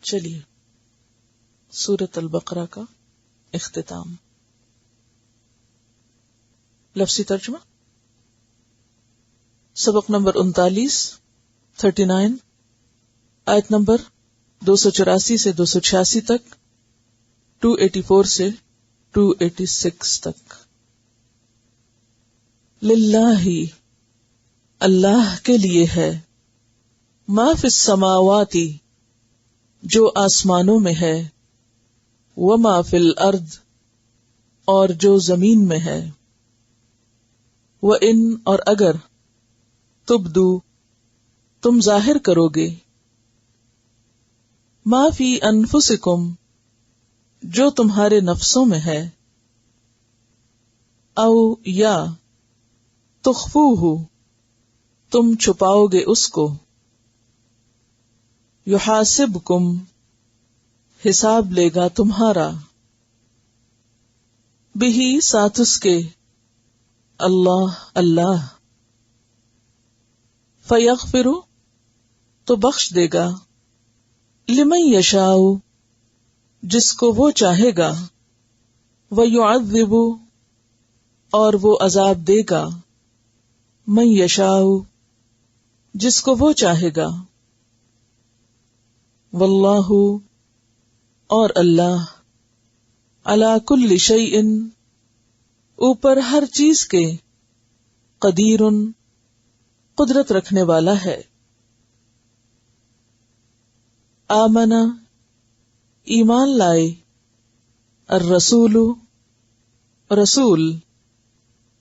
چلیے سورۃ البقرہ کا اختتام. لفظی ترجمہ. سبق نمبر 39 آیت نمبر 284 سے 286 تک، 284 سے 286 تک. للہ، اللہ کے لیے ہے، ما فی السماوات، جو آسمانوں میں ہے، وما فی الارض، اور جو زمین میں ہے، وَإِن، اور اگر، تبدو، تم ظاہر کرو گے، ما فی انفسکم، جو تمہارے نفسوں میں ہے، او یا تخفوہ، تم چھپاؤ گے اس کو، یحاسبکم، حساب لے گا تمہارا، بہی، ساتھ اس کے، اللہ، اللہ، فیغفر، تو بخش دے گا، لمن یشاء، جس کو وہ چاہے گا، ویعذب، اور وہ عذاب دے گا، من یشاء، جس کو وہ چاہے گا، واللہ، اور اللہ، علی کل شیء، اوپر ہر چیز کے، قدیر، قدرت رکھنے والا ہے. آمنا، ایمان لائے، الرسول، رسول،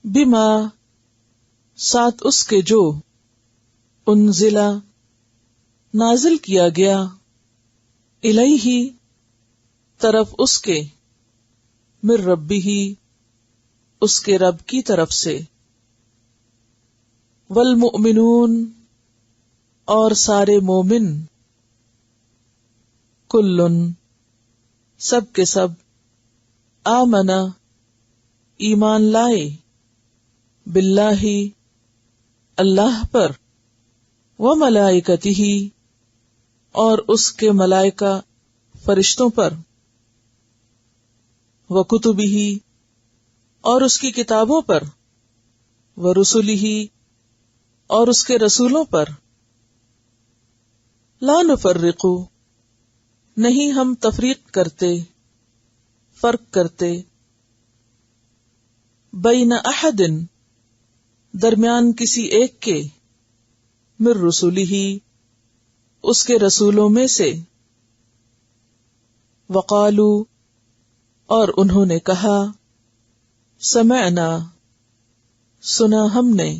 بما، ساتھ اس کے جو، انزلا، نازل کیا گیا، الیہ، طرف اس کے، من ربہ، اس کے رب کی طرف سے، والمؤمنون، اور سارے مومن، کلن، سب کے سب، آمنا، ایمان لائے، باللہ، اللہ پر، وملائکتہ، اور اس کے ملائکہ فرشتوں پر، وکتبہ، اور اس کی کتابوں پر، ورسلہ، اور اس کے رسولوں پر، لا نفرق، نہیں ہم تفریق کرتے، فرق کرتے، بین احد، درمیان کسی ایک کے، من رسلہ، اس کے رسولوں میں سے، وقالو، اور انہوں نے کہا، سمعنا، سنا ہم نے،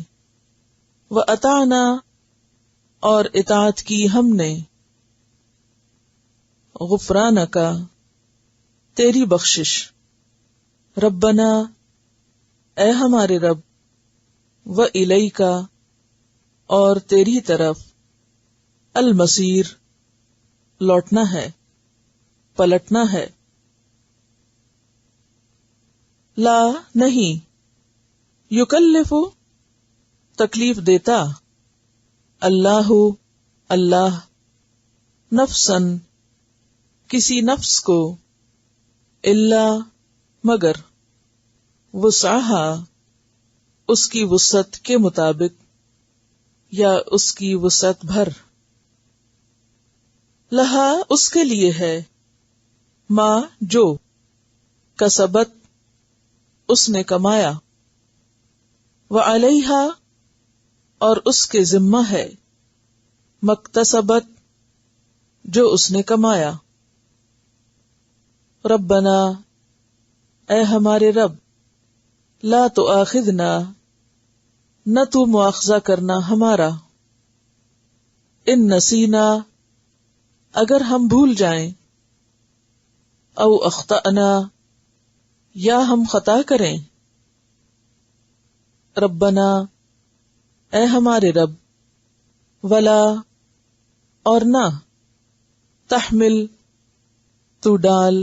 وَأَطَعْنَا، اور اطاعت کی ہم نے، غفرانک، تیری بخشش، ربنا، اے ہمارے رب، وَإِلَيْكَ، اور تیری طرف، المصیر، لوٹنا ہے، پلٹنا ہے. لا، نہیں، یکلف، تکلیف دیتا، اللہ، اللہ، نفسن، کسی نفس کو، الا، مگر، وسعہا، اس کی وسعت کے مطابق، یا اس کی وسعت بھر، لہا، اس کے لیے ہے، ما، جو، کسبت، اس نے کمایا، وعلیہا، اور اس کے ذمہ ہے، مکتسبت، جو اس نے کمایا. ربنا، اے ہمارے رب، لا تؤاخذنا، نہ تو مواخذہ کرنا ہمارا، ان نسینا، اگر ہم بھول جائیں، او اخطأنا، یا ہم خطا کریں. ربنا، اے ہمارے رب، ولا، اور نہ، تحمل، تو ڈال،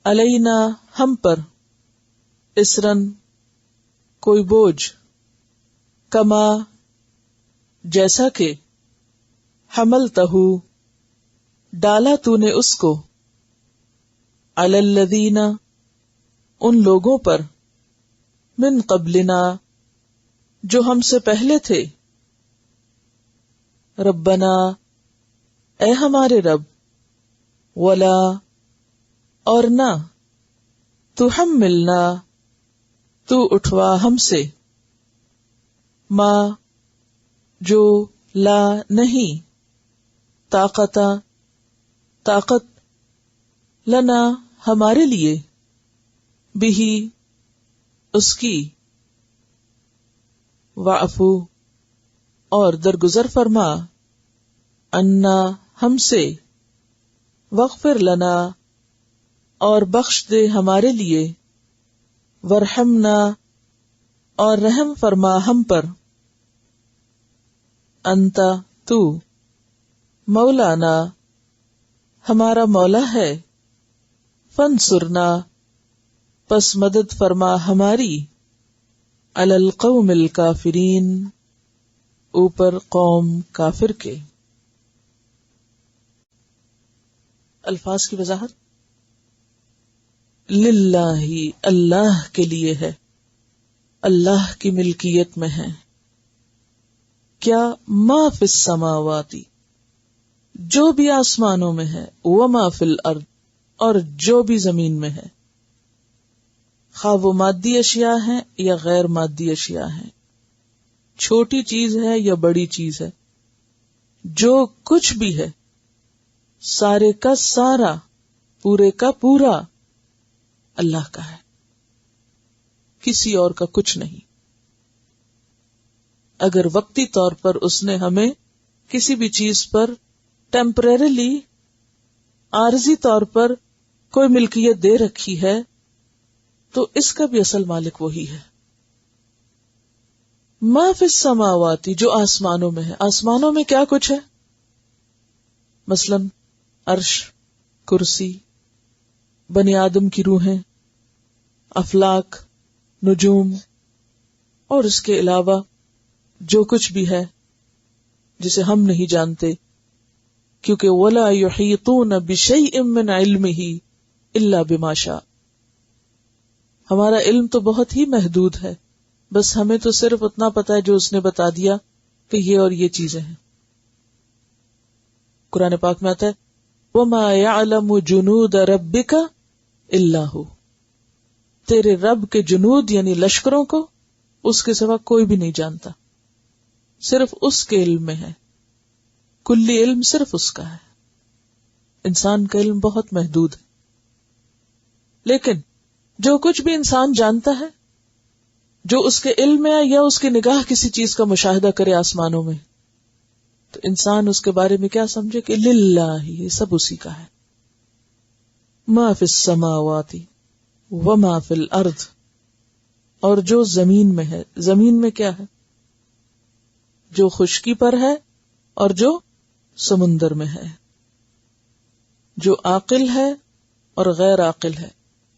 علینا، ہم پر، اسرن، کوئی بوجھ، کما، جیسا کہ، حملتہ، ڈالا تو نے اس کو، علی الذین ان لوگوں پر، من قبلنا جو ہم سے پہلے تھے، ربنا اے ہمارے رب، ولا اور نہ، تحملنا تو اٹھوا ہم سے، ما جو لا نہیں، طاقت لنا ہمارے لیے، بہی اس کی، واعفو اور درگزر فرما، عنا ہم سے، واغفر لنا اور بخش دے ہمارے لیے، ورحمنا اور رحم فرما ہم پر، انت تو، مولانا ہمارا مولا ہے، فانصرنا پس مدد فرما ہماری، علی القوم الکافرین اوپر قوم کافر کے۔ الفاظ کی وضاحت، للہ اللہ کے لیے ہے، اللہ کی ملکیت میں ہے، کیا ما فی السماوات جو بھی آسمانوں میں ہے، وما فی الارض اور جو بھی زمین میں ہے، خواہ وہ مادی اشیاء ہیں یا غیر مادی اشیاء ہیں، چھوٹی چیز ہے یا بڑی چیز ہے، جو کچھ بھی ہے، سارے کا سارا، پورے کا پورا اللہ کا ہے، کسی اور کا کچھ نہیں۔ اگر وقتی طور پر اس نے ہمیں کسی بھی چیز پر ٹیمپریریلی، عارضی طور پر کوئی ملکیت دے رکھی ہے تو اس کا بھی اصل مالک وہی ہے۔ ما فی السماوات جو آسمانوں میں ہے، آسمانوں میں کیا کچھ ہے؟ مثلا عرش، کرسی، بنی آدم کی روحیں، افلاک، نجوم، اور اس کے علاوہ جو کچھ بھی ہے جسے ہم نہیں جانتے، کیونکہ وَلَا يُحِيطُونَ بِشَيْءٍ مِّنْ عِلْمِهِ إِلَّا بِمَا شَاءَ، ہمارا علم تو بہت ہی محدود ہے، بس ہمیں تو صرف اتنا پتا ہے جو اس نے بتا دیا کہ یہ اور یہ چیزیں ہیں۔ قرآن پاک میں آتا ہے وَمَا يَعْلَمُ جُنُودَ رَبِّكَ إِلَّا هُوَ، تیرے رب کے جنود یعنی لشکروں کو اس کے سوا کوئی بھی نہیں جانتا، صرف اس کے علم میں ہے، کلی علم صرف اس کا ہے، انسان کا علم بہت محدود ہے۔ لیکن جو کچھ بھی انسان جانتا ہے، جو اس کے علم میں ہے یا اس کی نگاہ کسی چیز کا مشاہدہ کرے آسمانوں میں، تو انسان اس کے بارے میں کیا سمجھے کہ للہ، یہ سب اسی کا ہے۔ ما فی السماوات وما فی الارض، اور جو زمین میں ہے، زمین میں کیا ہے؟ جو خشکی پر ہے اور جو سمندر میں ہے، جو عاقل ہے اور غیر عاقل ہے۔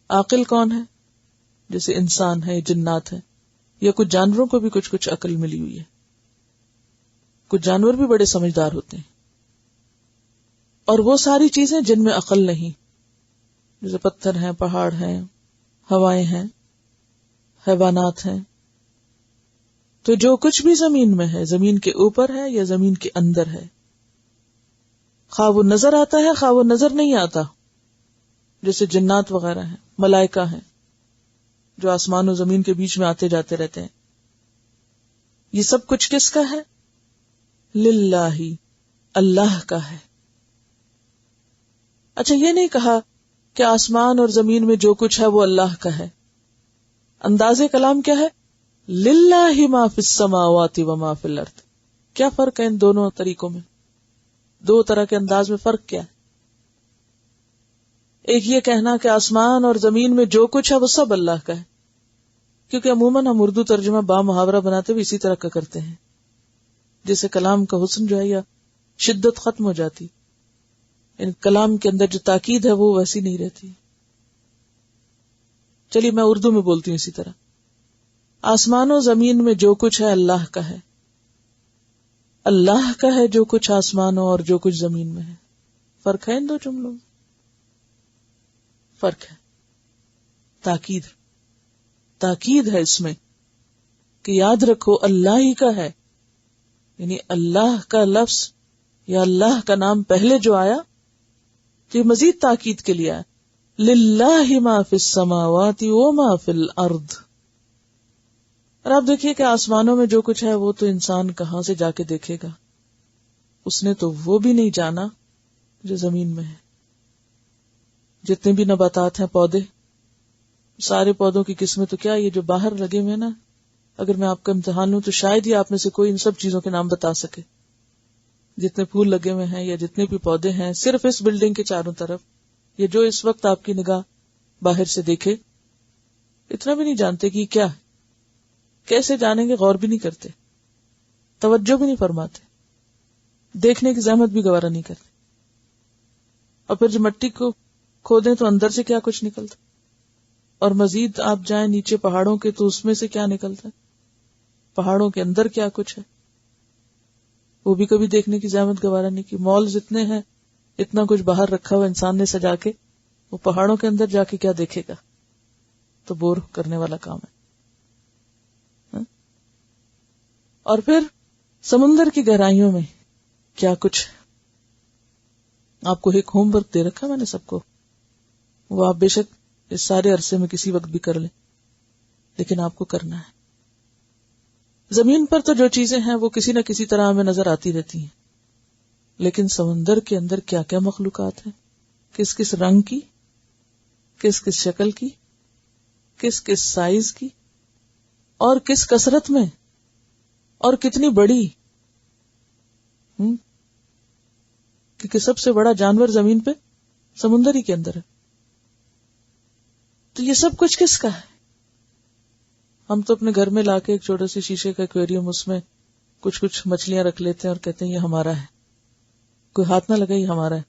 عاقل کون ہے؟ جیسے انسان ہے، جنات ہے، یا کچھ جانوروں کو بھی کچھ عقل ملی ہوئی ہے، کچھ جانور بھی بڑے سمجھدار ہوتے ہیں، اور وہ ساری چیزیں جن میں عقل نہیں، جیسے پتھر ہیں، پہاڑ ہیں، ہوائیں ہیں، حیوانات ہیں۔ تو جو کچھ بھی زمین میں ہے، زمین کے اوپر ہے یا زمین کے اندر ہے، خواہ وہ نظر آتا ہے خواہ وہ نظر نہیں آتا، جیسے جنات وغیرہ ہیں، ملائکہ ہیں جو آسمان و زمین کے بیچ میں آتے جاتے رہتے ہیں، یہ سب کچھ کس کا ہے؟ للہ، اللہ کا ہے۔ اچھا، یہ نہیں کہا کہ آسمان اور زمین میں جو کچھ ہے وہ اللہ کا ہے، انداز کلام کیا ہے؟ للہ ما فی السماوات وما فی الارض۔ کیا فرق ہے ان دونوں طریقوں میں؟ دو طرح کے انداز میں فرق کیا ہے؟ ایک یہ کہنا کہ آسمان اور زمین میں جو کچھ ہے وہ سب اللہ کا ہے، کیونکہ عموماً ہم اردو ترجمہ با محاورہ بناتے ہوئے اسی طرح کا کرتے ہیں، جیسے کلام کا حسن جو ہے یا شدت ختم ہو جاتی، ان کلام کے اندر جو تاکید ہے وہ ویسی نہیں رہتی۔ چلیے میں اردو میں بولتی ہوں اسی طرح، آسمان و زمین میں جو کچھ ہے اللہ کا ہے، اللہ کا ہے جو کچھ آسمانوں اور جو کچھ زمین میں ہے۔ فرق ہے ان دو جملوں میں؟ فرق ہے. تاکید ہے اس میں کہ یاد رکھو اللہ ہی کا ہے، یعنی اللہ کا لفظ یا اللہ کا نام پہلے جو آیا تو یہ مزید تاکید کے لیے آیا. للہ ما فی السماوات وما فی الارض. اور آپ دیکھیے کہ آسمانوں میں جو کچھ ہے وہ تو انسان کہاں سے جا کے دیکھے گا، اس نے تو وہ بھی نہیں جانا جو زمین میں ہے. جتنے بھی نباتات ہیں، پودے، سارے پودوں کی قسمیں تو کیا یہ جو باہر لگے ہوئے نا، اگر میں آپ کا امتحان لوں تو شاید ہی آپ میں سے کوئی ان سب چیزوں کے نام بتا سکے. جتنے پھول لگے ہوئے ہیں یا جتنے بھی پودے ہیں صرف اس بلڈنگ کے چاروں طرف، یہ جو اس وقت آپ کی نگاہ باہر سے دیکھے، اتنا بھی نہیں جانتے کہ کیا ہے. کیسے جانیں گے؟ غور بھی نہیں کرتے، توجہ بھی نہیں فرماتے، دیکھنے کی زحمت بھی گوارا نہیں کرتے. اور پھر جو مٹی کو کھودیں تو اندر سے کیا کچھ نکلتا، اور مزید آپ جائیں نیچے پہاڑوں کے تو اس میں سے کیا نکلتا ہے، پہاڑوں کے اندر کیا کچھ ہے، وہ بھی کبھی دیکھنے کی زحمت گوارا نہیں کی. مالز اتنے ہیں، اتنا کچھ باہر رکھا ہوا انسان نے سجا کے، وہ پہاڑوں کے اندر جا کے کیا دیکھے گا؟ تو بور کرنے والا کام ہے. اور پھر سمندر کی گہرائیوں میں کیا کچھ. آپ کو ایک ہوم ورک دے رکھا میں نے سب کو، وہ آپ بے شک اس سارے عرصے میں کسی وقت بھی کر لیں، لیکن آپ کو کرنا ہے. زمین پر تو جو چیزیں ہیں وہ کسی نہ کسی طرح ہمیں نظر آتی رہتی ہیں، لیکن سمندر کے اندر کیا کیا مخلوقات ہیں، کس کس رنگ کی، کس کس شکل کی، کس کس سائز کی، اور کس کثرت میں، اور کتنی بڑی. کیونکہ سب سے بڑا جانور زمین پہ سمندر ہی کے اندر ہے. تو یہ سب کچھ کس کا ہے؟ ہم تو اپنے گھر میں لا کے ایک چھوٹے سے شیشے کا ایکویریم، اس میں کچھ کچھ مچھلیاں رکھ لیتے ہیں اور کہتے ہیں یہ ہمارا ہے، کوئی ہاتھ نہ لگا یہ ہمارا ہے.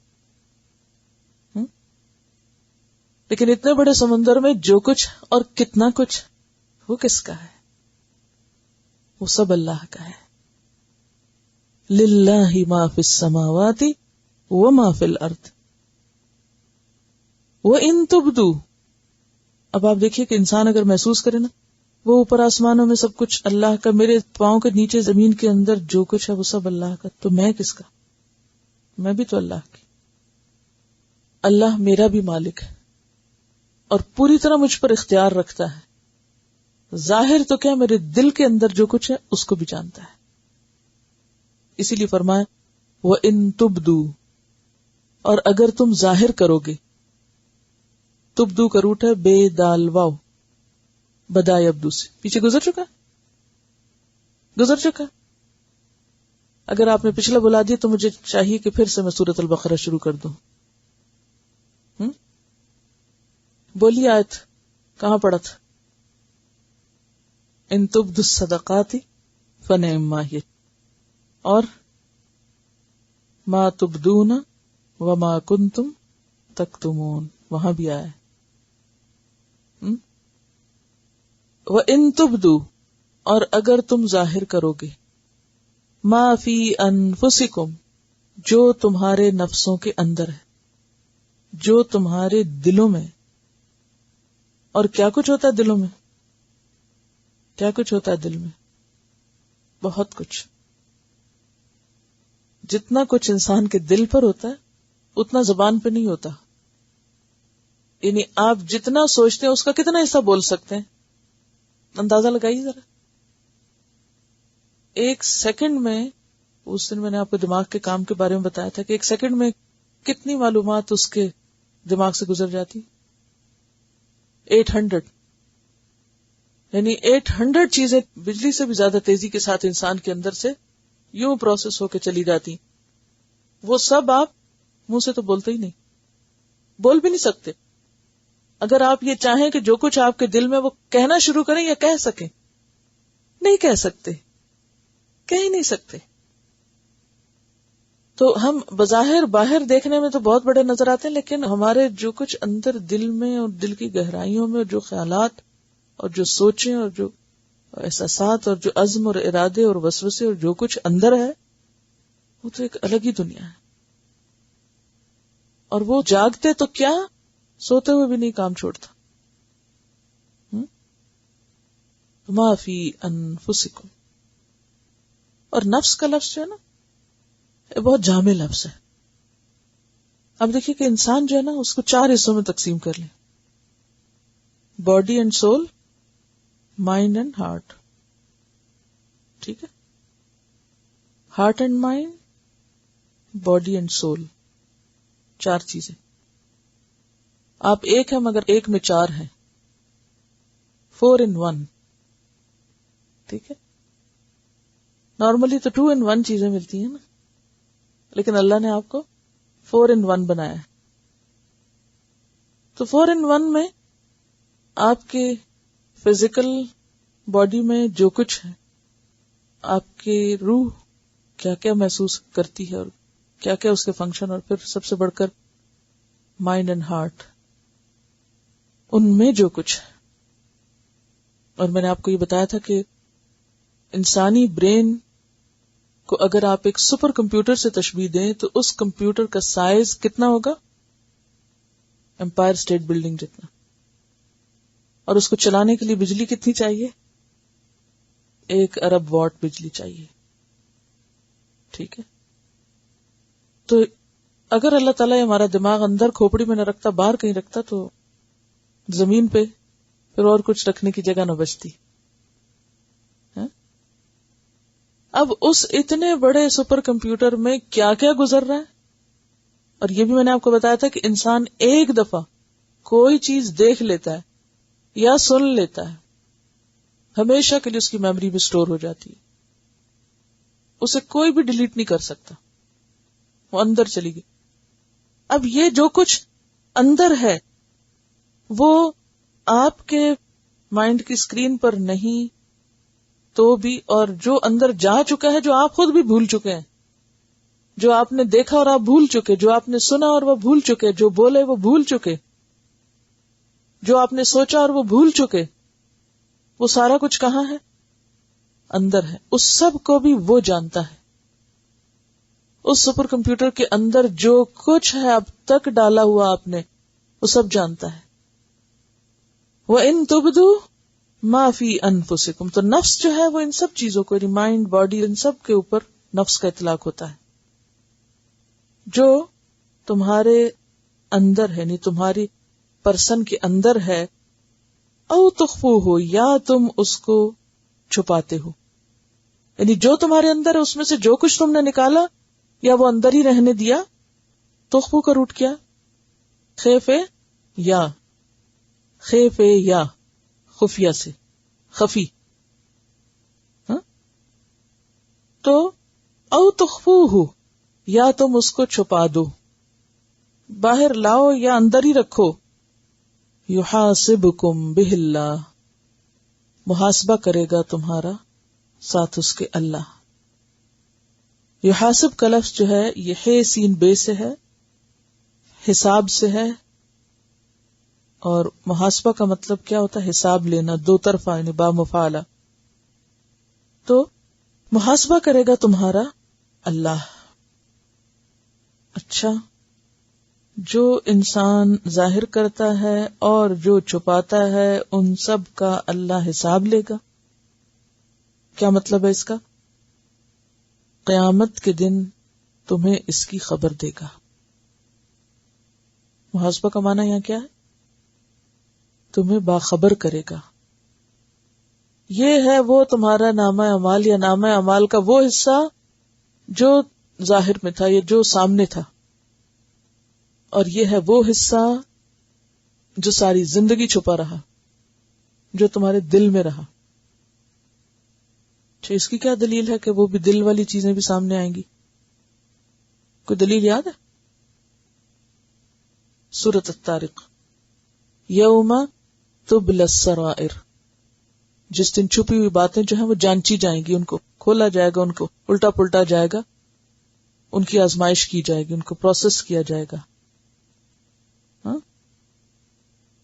لیکن اتنے بڑے سمندر میں جو کچھ اور کتنا کچھ، وہ کس کا ہے؟ وہ سب اللہ کا ہے. للہ ما فی السماوات وما فی الارض وان تبدوا. اب آپ دیکھیے کہ انسان اگر محسوس کرے نا، وہ اوپر آسمانوں میں سب کچھ اللہ کا، میرے پاؤں کے نیچے زمین کے اندر جو کچھ ہے وہ سب اللہ کا، تو میں کس کا؟ میں بھی تو اللہ کی. اللہ میرا بھی مالک ہے اور پوری طرح مجھ پر اختیار رکھتا ہے. ظاہر تو کیا، میرے دل کے اندر جو کچھ ہے اس کو بھی جانتا ہے. اسی لیے فرمایا وَإِن تُبْدُوا، اور اگر تم ظاہر کرو گے. تبدو کا روٹ ہے بے دال واو، بدا یبدو سے پیچھے گزر چکا. اگر آپ نے پچھلا بلا دیا تو مجھے چاہیے کہ پھر سے میں سورۃ البقرہ شروع کر دوں. بولیے آیت کہاں پڑا تھا؟ ان تبدوا الصدقات فنعما ہی، اور ما تبدون وما کنتم تکتمون، وہاں بھی آیا ہے. وَإِن تُبْدُوا، اور اگر تم ظاہر کرو گے، ما فی انفسکم، جو تمہارے نفسوں کے اندر ہے، جو تمہارے دلوں میں. اور کیا کچھ ہوتا ہے دلوں میں؟ کیا کچھ ہوتا ہے دل میں؟ بہت کچھ. جتنا کچھ انسان کے دل پر ہوتا ہے اتنا زبان پہ نہیں ہوتا. یعنی آپ جتنا سوچتے ہیں اس کا کتنا حصہ بول سکتے ہیں؟ اندازہ لگائیے ذرا. ایک سیکنڈ میں، اس دن میں نے آپ کو دماغ کے کام کے بارے میں بتایا تھا کہ ایک سیکنڈ میں کتنی معلومات اس کے دماغ سے گزر جاتی. 800، یعنی 800 چیزیں بجلی سے بھی زیادہ تیزی کے ساتھ انسان کے اندر سے یوں پروسیس ہو کے چلی جاتی. وہ سب آپ منہ سے تو بولتے ہی نہیں، بول بھی نہیں سکتے. اگر آپ یہ چاہیں کہ جو کچھ آپ کے دل میں وہ کہنا شروع کریں یا کہہ سکیں، نہیں کہہ سکتے، کہہ ہی نہیں سکتے. تو ہم بظاہر باہر دیکھنے میں تو بہت بڑے نظر آتے ہیں، لیکن ہمارے جو کچھ اندر دل میں اور دل کی گہرائیوں میں جو خیالات اور جو سوچیں اور جو احساسات اور جو عزم اور ارادے اور وسوسے اور جو کچھ اندر ہے، وہ تو ایک الگ ہی دنیا ہے. اور وہ جاگتے تو کیا سوتے ہوئے بھی نہیں کام چھوڑتا. ما فی انفسکم. اور نفس کا لفظ جو ہے نا یہ بہت جامع لفظ ہے. اب دیکھیے کہ انسان جو ہے نا اس کو 4 حصوں میں تقسیم کر لیں. Body and civil, mind and heart. ٹھیک ہے، heart and mind, body and civil, 4 چیزیں. آپ ایک ہیں مگر ایک میں 4 ہیں. 4 in 1. ٹھیک ہے، نارملی تو 2 in 1 چیزیں ملتی ہیں نا، لیکن اللہ نے آپ کو 4 in 1 بنایا ہے. تو 4 in 1 میں آپ کے فزیکل باڈی میں جو کچھ ہے، آپ کی روح کیا کیا محسوس کرتی ہے اور کیا کیا اس کے فنکشن، اور پھر سب سے بڑھ کر مائنڈ اینڈ ہارٹ، ان میں جو کچھ ہے. اور میں نے آپ کو یہ بتایا تھا کہ انسانی برین کو اگر آپ ایک سپر کمپیوٹر سے تشبیہ دیں تو اس کمپیوٹر کا سائز کتنا ہوگا؟ امپائر اسٹیٹ بلڈنگ جتنا. اور اس کو چلانے کے لیے بجلی کتنی چاہیے؟ 1 ارب واٹ بجلی چاہیے. ٹھیک ہے، تو اگر اللہ تعالیٰ ہمارا دماغ اندر کھوپڑی میں نہ رکھتا، باہر کہیں رکھتا، تو زمین پہ پھر اور کچھ رکھنے کی جگہ نہ بچتی. اب اس اتنے بڑے سپر کمپیوٹر میں کیا کیا گزر رہا ہے. اور یہ بھی میں نے آپ کو بتایا تھا کہ انسان ایک دفعہ کوئی چیز دیکھ لیتا ہے یا سن لیتا ہے، ہمیشہ کے لیے اس کی میموری میں سٹور ہو جاتی ہے، اسے کوئی بھی ڈیلیٹ نہیں کر سکتا، وہ اندر چلی گئی. اب یہ جو کچھ اندر ہے وہ آپ کے مائنڈ کی اسکرین پر نہیں تو بھی، اور جو اندر جا چکا ہے، جو آپ خود بھی بھول چکے ہیں، جو آپ نے دیکھا اور آپ بھول چکے، جو آپ نے سنا اور وہ بھول چکے، جو بولے وہ بھول چکے، جو آپ نے سوچا اور وہ بھول چکے، وہ سارا کچھ کہاں ہے؟ اندر ہے. اس سب کو بھی وہ جانتا ہے. اس سپر کمپیوٹر کے اندر جو کچھ ہے اب تک ڈالا ہوا آپ نے، وہ سب جانتا ہے. وَإِن تُبْدُوا مَا فِي أَنفُسِكُمْ. تو نفس جو ہے وہ ان سب چیزوں کو، مائنڈ، باڈی، ان سب کے اوپر نفس کا اطلاق ہوتا ہے. جو تمہارے اندر ہے، یعنی تمہاری پرسن کے اندر ہے، او تخفوہ، یا تم اس کو چھپاتے ہو. یعنی جو تمہارے اندر ہے اس میں سے جو کچھ تم نے نکالا یا وہ اندر ہی رہنے دیا. تخفو کا روٹ کیا؟ خیف یا، خیف یا، خفیہ سے، خفی. تو او تخفوہ، یا تم اس کو چھپا دو، باہر لاؤ یا اندر ہی رکھو. یحاسبکم بہ اللہ، محاسبہ کرے گا تمہارا ساتھ اس کے اللہ. یحاسب کا لفظ جو ہے یہ ہے سین بے سے ہے، حساب سے ہے. اور محاسبہ کا مطلب کیا ہوتا ہے؟ حساب لینا، دو طرفہ، یعنی با مفعلہ. تو محاسبہ کرے گا تمہارا اللہ. اچھا، جو انسان ظاہر کرتا ہے اور جو چھپاتا ہے ان سب کا اللہ حساب لے گا. کیا مطلب ہے اس کا؟ قیامت کے دن تمہیں اس کی خبر دے گا. محاسبہ کا معنی یہاں کیا ہے؟ تمہیں باخبر کرے گا. یہ ہے وہ تمہارا نامہ اعمال یا نامہ اعمال کا وہ حصہ جو ظاہر میں تھا، یہ جو سامنے تھا، اور یہ ہے وہ حصہ جو ساری زندگی چھپا رہا، جو تمہارے دل میں رہا. اچھا، اس کی کیا دلیل ہے کہ وہ بھی دل والی چیزیں بھی سامنے آئیں گی؟ کوئی دلیل یاد ہے؟ سورۃ الطارق، یوم تبلی السرائر، جس دن چھپی ہوئی باتیں جو ہیں وہ جانچی جائیں گی، ان کو کھولا جائے گا، ان کو الٹا پلٹا جائے گا، ان کی آزمائش کی جائے گی، ان کو پروسیس کیا جائے گا.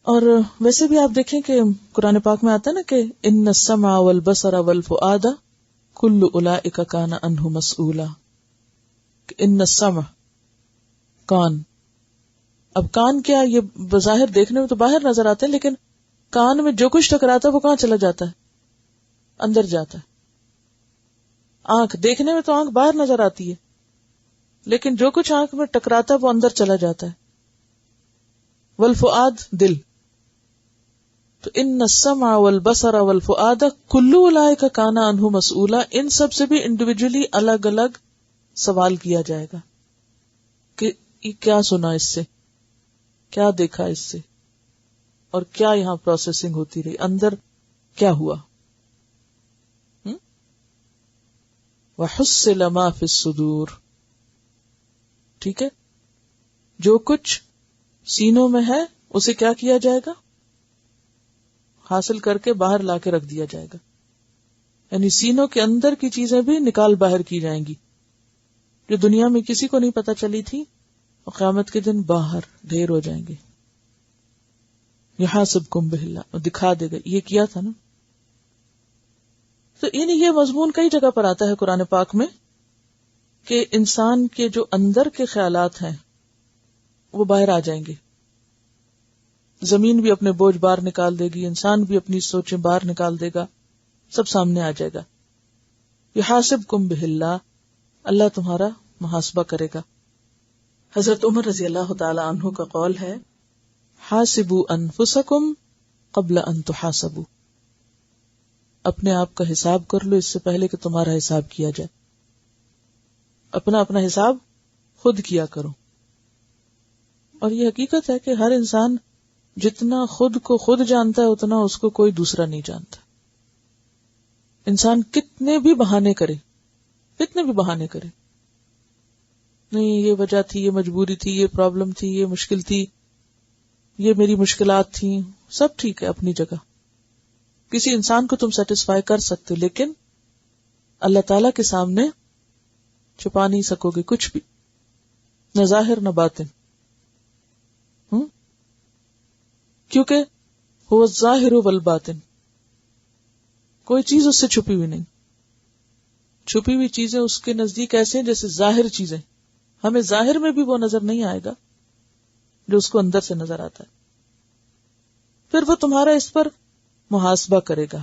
اور ویسے بھی آپ دیکھیں کہ قرآن پاک میں آتا ہے نا کہ ان السمع والبصر والفؤاد کل اولئک کان عنہ مسئولا. ان السمع، کان، اب کان کیا، یہ بظاہر دیکھنے میں تو باہر نظر آتے ہیں، لیکن کان میں جو کچھ ٹکراتا ہے وہ کہاں چلا جاتا ہے؟ اندر جاتا ہے. آنکھ دیکھنے میں تو آنکھ باہر نظر آتی ہے، لیکن جو کچھ آنکھ میں ٹکراتا ہے وہ اندر چلا جاتا ہے. والفؤاد دل. تو ان السمع والبصر والفؤاد کل اولئک کان عنہ مسئولا، ان سب سے بھی انڈیویجولی الگ الگ سوال کیا جائے گا کہ یہ کیا سنا اس سے، کیا دیکھا اس سے، اور کیا یہاں پروسیسنگ ہوتی رہی، اندر کیا ہوا. وحصل ما فی الصدور. ٹھیک ہے، جو کچھ سینوں میں ہے اسے کیا کیا جائے گا؟ حاصل کر کے باہر لا کے رکھ دیا جائے گا. یعنی سینوں کے اندر کی چیزیں بھی نکال باہر کی جائیں گی، جو دنیا میں کسی کو نہیں پتا چلی تھی، اور قیامت کے دن باہر ڈھیر ہو جائیں گے. یحاسبکم بہ اللہ، دکھا دے گا یہ کیا تھا نا. تو یعنی یہ مضمون کئی جگہ پر آتا ہے قرآن پاک میں کہ انسان کے جو اندر کے خیالات ہیں وہ باہر آ جائیں گے. زمین بھی اپنے بوجھ باہر نکال دے گی، انسان بھی اپنی سوچیں باہر نکال دے گا، سب سامنے آ جائے گا. یحاسبکم بہ اللہ، اللہ تمہارا محاسبہ کرے گا. حضرت عمر رضی اللہ تعالی عنہ کا قول ہے، حاسبوا انفسکم قبل ان تحاسبوا. اپنے آپ کا حساب کر لو اس سے پہلے کہ تمہارا حساب کیا جائے. اپنا حساب خود کیا کرو. اور یہ حقیقت ہے کہ ہر انسان جتنا خود کو خود جانتا ہے اتنا اس کو کوئی دوسرا نہیں جانتا. انسان کتنے بھی بہانے کرے، نہیں یہ وجہ تھی، یہ مجبوری تھی، یہ پرابلم تھی، یہ مشکل تھی، یہ میری مشکلات تھیں، سب ٹھیک ہے اپنی جگہ. کسی انسان کو تم سیٹسفائی کر سکتے ہو، لیکن اللہ تعالی کے سامنے چھپا نہیں سکو گے کچھ بھی، نہ ظاہر نہ باطن. کیونکہ هو الظاہر والباطن، کوئی چیز اس سے چھپی ہوئی نہیں. چھپی ہوئی چیزیں اس کے نزدیک ایسے ہیں جیسے ظاہر چیزیں. ہمیں ظاہر میں بھی وہ نظر نہیں آئے گا جو اس کو اندر سے نظر آتا ہے. پھر وہ تمہارا اس پر محاسبہ کرے گا.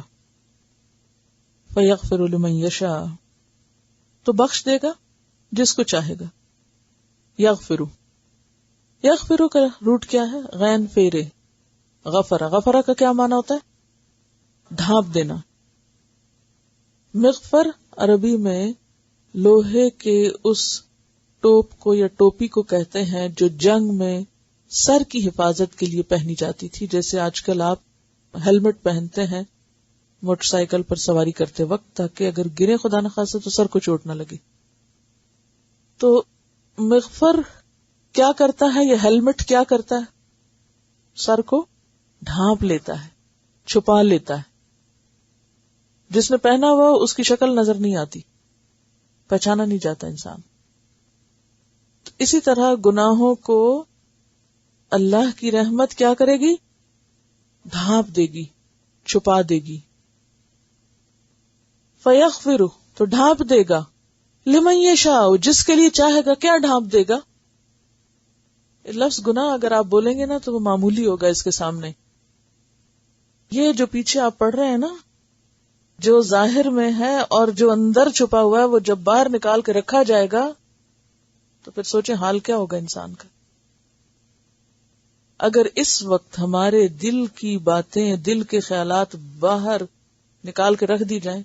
فَيَغْفِرُ لِمَن يَشَاءُ، تو بخش دے گا جس کو چاہے گا. یغفرو کا روٹ کیا ہے؟ غین فیرے. غفرہ کا کیا معنی ہوتا ہے؟ ڈھانپ دینا. مغفر عربی میں لوہے کے اس ٹوپ کو یا ٹوپی کو کہتے ہیں جو جنگ میں سر کی حفاظت کے لیے پہنی جاتی تھی. جیسے آج کل آپ ہیلمٹ پہنتے ہیں موٹر سائیکل پر سواری کرتے وقت، تاکہ اگر گرے خدا نخواستہ تو سر کو چوٹ نہ لگے. تو مغفر کیا کرتا ہے؟ یہ ہیلمٹ کیا کرتا ہے؟ سر کو ڈھانپ لیتا ہے، چھپا لیتا ہے. جس نے پہنا ہوا اس کی شکل نظر نہیں آتی، پہچانا نہیں جاتا انسان. اسی طرح گناہوں کو اللہ کی رحمت کیا کرے گی؟ ڈھانپ دے گی، چھپا دے گی. فَيَغْفِرُ، تو ڈھانپ دے گا. لِمَن يَشَاءُ، جس کے لیے چاہے گا. کیا ڈھانپ دے گا؟ لفظ گناہ اگر آپ بولیں گے نا تو وہ معمولی ہوگا اس کے سامنے. یہ جو پیچھے آپ پڑھ رہے ہیں نا، جو ظاہر میں ہے اور جو اندر چھپا ہوا ہے، وہ جب باہر نکال کے رکھا جائے گا تو پھر سوچیں حال کیا ہوگا انسان کا. اگر اس وقت ہمارے دل کی باتیں، دل کے خیالات باہر نکال کے رکھ دی جائیں،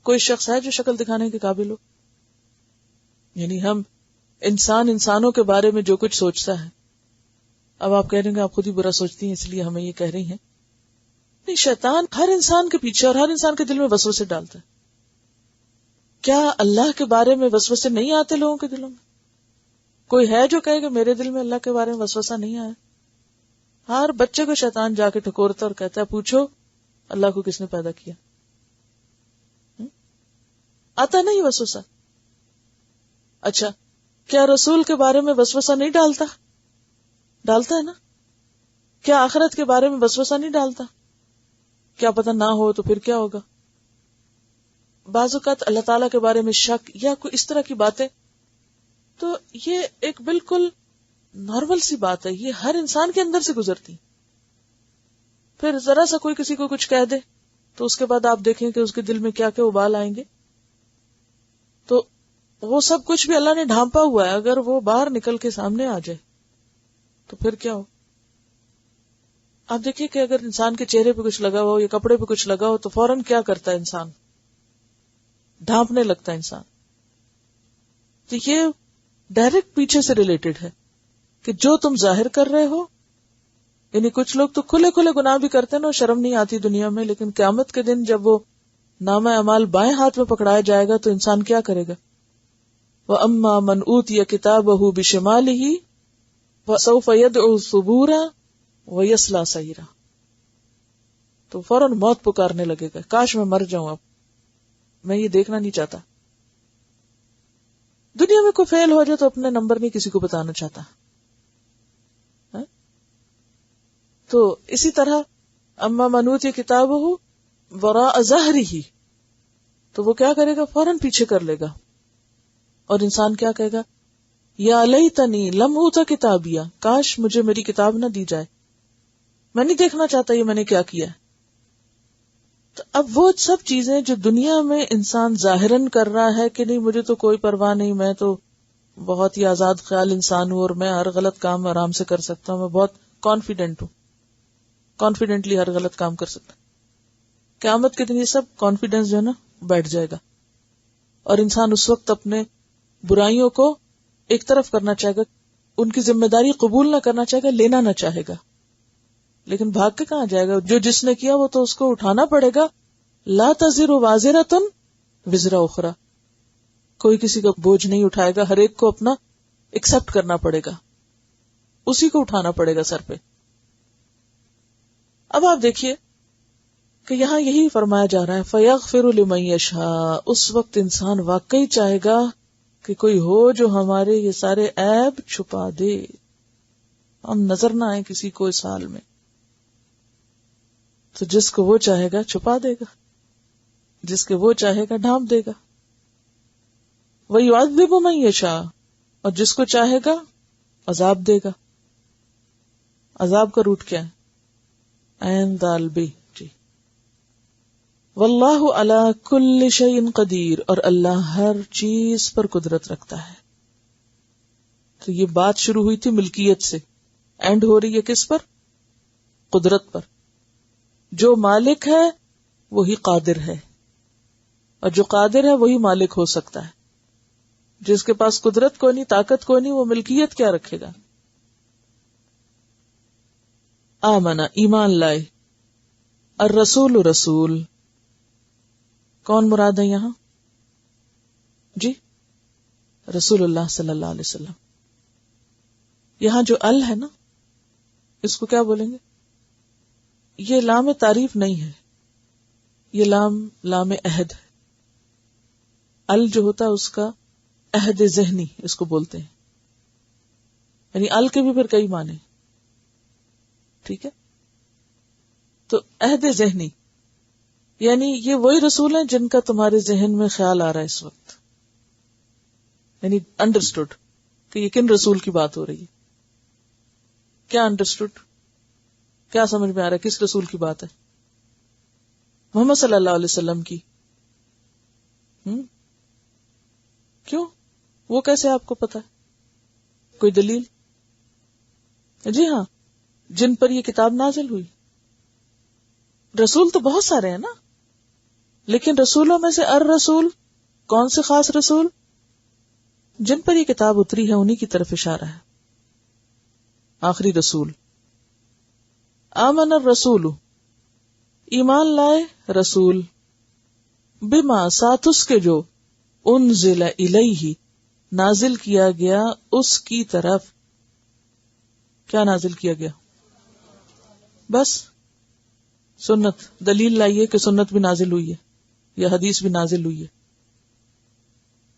کوئی شخص ہے جو شکل دکھانے کے قابل ہو؟ یعنی ہم انسانوں کے بارے میں جو کچھ سوچتا ہے. اب آپ کہہ رہے ہیں کہ آپ خود ہی برا سوچتی ہیں اس لیے ہمیں یہ کہہ رہی ہیں. نہیں، شیطان ہر انسان کے پیچھے اور ہر انسان کے دل میں وسوسے ڈالتا ہے. کیا اللہ کے بارے میں وسوسے نہیں آتے لوگوں کے دلوں میں؟ کوئی ہے جو کہے کہ میرے دل میں اللہ کے بارے میں وسوسہ نہیں آیا؟ ہر بچے کو شیطان جا کے ٹھکورتا اور کہتا ہے پوچھو اللہ کو کس نے پیدا کیا. آتا نہیں وسوسہ. اچھا، کیا رسول کے بارے میں وسوسہ نہیں ڈالتا؟ ڈالتا ہے نا. کیا آخرت کے بارے میں وسوسہ نہیں ڈالتا؟ کیا پتہ نہ ہو تو پھر کیا ہوگا؟ بعض اوقات اللہ تعالیٰ کے بارے میں شک یا کوئی اس طرح کی باتیں. تو یہ ایک بالکل نارمل سی بات ہے، یہ ہر انسان کے اندر سے گزرتی. پھر ذرا سا کوئی کسی کو کچھ کہہ دے تو اس کے بعد آپ دیکھیں کہ اس کے دل میں کیا کیا ابال آئیں گے. تو وہ سب کچھ بھی اللہ نے ڈھانپا ہوا ہے، اگر وہ باہر نکل کے سامنے آ جائے تو پھر کیا ہو. آپ دیکھیے کہ اگر انسان کے چہرے پہ کچھ لگا ہو یا کپڑے پہ کچھ لگا ہو تو فوراً کیا کرتا ہے انسان؟ ڈھانپنے لگتا ہے انسان. تو یہ ڈائریکٹ پیچھے سے ریلیٹڈ ہے کہ جو تم ظاہر کر رہے ہو، یعنی کچھ لوگ تو کھلے کھلے گناہ بھی کرتے ہیں نا، شرم نہیں آتی دنیا میں، لیکن قیامت کے دن جب وہ نامہ اعمال بائیں ہاتھ میں پکڑایا جائے گا تو انسان کیا کرے گا؟ وَأَمَّا مَنْ أُوتِيَ كِتَابَهُ بِشِمَالِهِ فَسَوْفَ يَدْعُو ثُبُورًا وَيَصْلَىٰ سَعِيرًا. تو فوراً موت پکارنے لگے گا، کاش میں مر جاؤں، اب میں یہ دیکھنا نہیں چاہتا. دنیا میں کوئی فیل ہو جائے تو اپنے نمبر نہیں کسی کو بتانا چاہتا. تو اسی طرح اما من اوتی کتابہ وراء ظہرہ، تو وہ کیا کرے گا؟ فوراً پیچھے کر لے گا. اور انسان کیا کہے گا؟ یا لیتنی لم اوت کتابیہ، کاش مجھے میری کتاب نہ دی جائے، میں نہیں دیکھنا چاہتا یہ میں نے کیا کیا. تو اب وہ سب چیزیں جو دنیا میں انسان ظاہراً کر رہا ہے کہ نہیں مجھے تو کوئی پرواہ نہیں، میں تو بہت ہی آزاد خیال انسان ہوں اور میں ہر غلط کام آرام سے کر سکتا ہوں، میں بہت کانفیڈنٹ ہوں، کانفیڈنٹلی ہر غلط کام کر سکتا. قیامت کے دن یہ سب کانفیڈنس جو ہے نا بیٹھ جائے گا، اور انسان اس وقت اپنے برائیوں کو ایک طرف کرنا چاہے گا، ان کی ذمہ داری قبول نہ کرنا چاہے گا، لینا نہ چاہے گا. لیکن بھاگ کے کہاں جائے گا؟ جو جس نے کیا وہ تو اس کو اٹھانا پڑے گا. لا تزر وازرۃ وزر اخرى، کوئی کسی کا بوجھ نہیں اٹھائے گا، ہر ایک کو اپنا ایکسپٹ کرنا پڑے گا، اسی کو اٹھانا پڑے گا سر پہ. اب آپ دیکھیے کہ یہاں یہی فرمایا جا رہا ہے فَيَغْفِرُ لِمَن يَشَاءُ، اس وقت انسان واقعی چاہے گا کہ کوئی ہو جو ہمارے یہ سارے عیب چھپا دے، ہم نظر نہ آئے کسی کو اس حال میں. تو جس کو وہ چاہے گا چھپا دے گا، جس کے وہ چاہے گا ڈھانپ دے گا. وَيُعَذِّبُ مَن يَشَاءُ، اور جس کو چاہے گا عذاب دے گا. عذاب کا روٹ کیا ہے؟ عین دال بی، جی. واللہ علی کل شیء قدیر، اور اللہ ہر چیز پر قدرت رکھتا ہے. تو یہ بات شروع ہوئی تھی ملکیت سے، اینڈ ہو رہی ہے کس پر؟ قدرت پر. جو مالک ہے وہی قادر ہے، اور جو قادر ہے وہی مالک ہو سکتا ہے. جس کے پاس قدرت کو نہیں، طاقت کو نہیں، وہ ملکیت کیا رکھے گا؟ آمنا، ایمان لائے. الرسول، رسول کون مراد ہے یہاں؟ جی رسول اللہ صلی اللہ علیہ وسلم. یہاں جو ال ہے نا، اس کو کیا بولیں گے؟ یہ لام تعریف نہیں ہے، یہ لام عہد ہے. ال جو ہوتا ہے اس کا عہد ذہنی اس کو بولتے ہیں، یعنی ال کے بھی پھر کئی معنی. ٹھیک ہے، تو عہد ذہنی یعنی یہ وہی رسول ہیں جن کا تمہارے ذہن میں خیال آ رہا ہے اس وقت، یعنی انڈرسٹوڈ کہ یہ کن رسول کی بات ہو رہی ہے. کیا انڈرسٹوڈ؟ کیا سمجھ میں آ رہا ہے کس رسول کی بات ہے؟ محمد صلی اللہ علیہ وسلم کی. کیوں؟ وہ کیسے آپ کو پتا ہے؟ کوئی دلیل؟ جی ہاں، جن پر یہ کتاب نازل ہوئی. رسول تو بہت سارے ہیں نا، لیکن رسولوں میں سے الرسول کون سے خاص رسول؟ جن پر یہ کتاب اتری ہے انہی کی طرف اشارہ ہے. آخری رسول. آمن الرسول، ایمان لائے رسول، بما ساتھ اس کے جو انزل الیہ نازل کیا گیا اس کی طرف. کیا نازل کیا گیا؟ بس سنت. دلیل لائیے کہ سنت بھی نازل ہوئی ہے یا حدیث بھی نازل ہوئی ہے.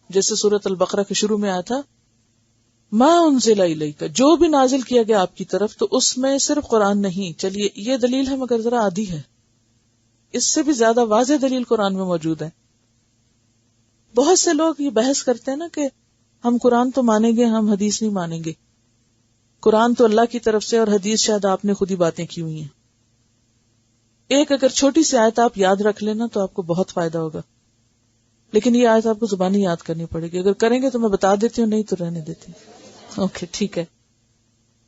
جیسے سورۃ البقرہ کے شروع میں آیا تھا ما انزل الیک، جو بھی نازل کیا گیا آپ کی طرف، تو اس میں صرف قرآن نہیں. چلیے یہ دلیل ہے مگر ذرا آدھی ہے، اس سے بھی زیادہ واضح دلیل قرآن میں موجود ہے. بہت سے لوگ یہ بحث کرتے ہیں نا کہ ہم قرآن تو مانیں گے، ہم حدیث نہیں مانیں گے. قرآن تو اللہ کی طرف سے اور حدیث شاید آپ نے خود ہی باتیں کی ہوئی ہیں. ایک اگر چھوٹی سی آیت آپ یاد رکھ لینا تو آپ کو بہت فائدہ ہوگا، لیکن یہ آیت آپ کو زبانی یاد کرنی پڑے گی. اگر کریں گے تو میں بتا دیتی ہوں، نہیں تو رہنے دیتی ہوں. اوکے ٹھیک ہے.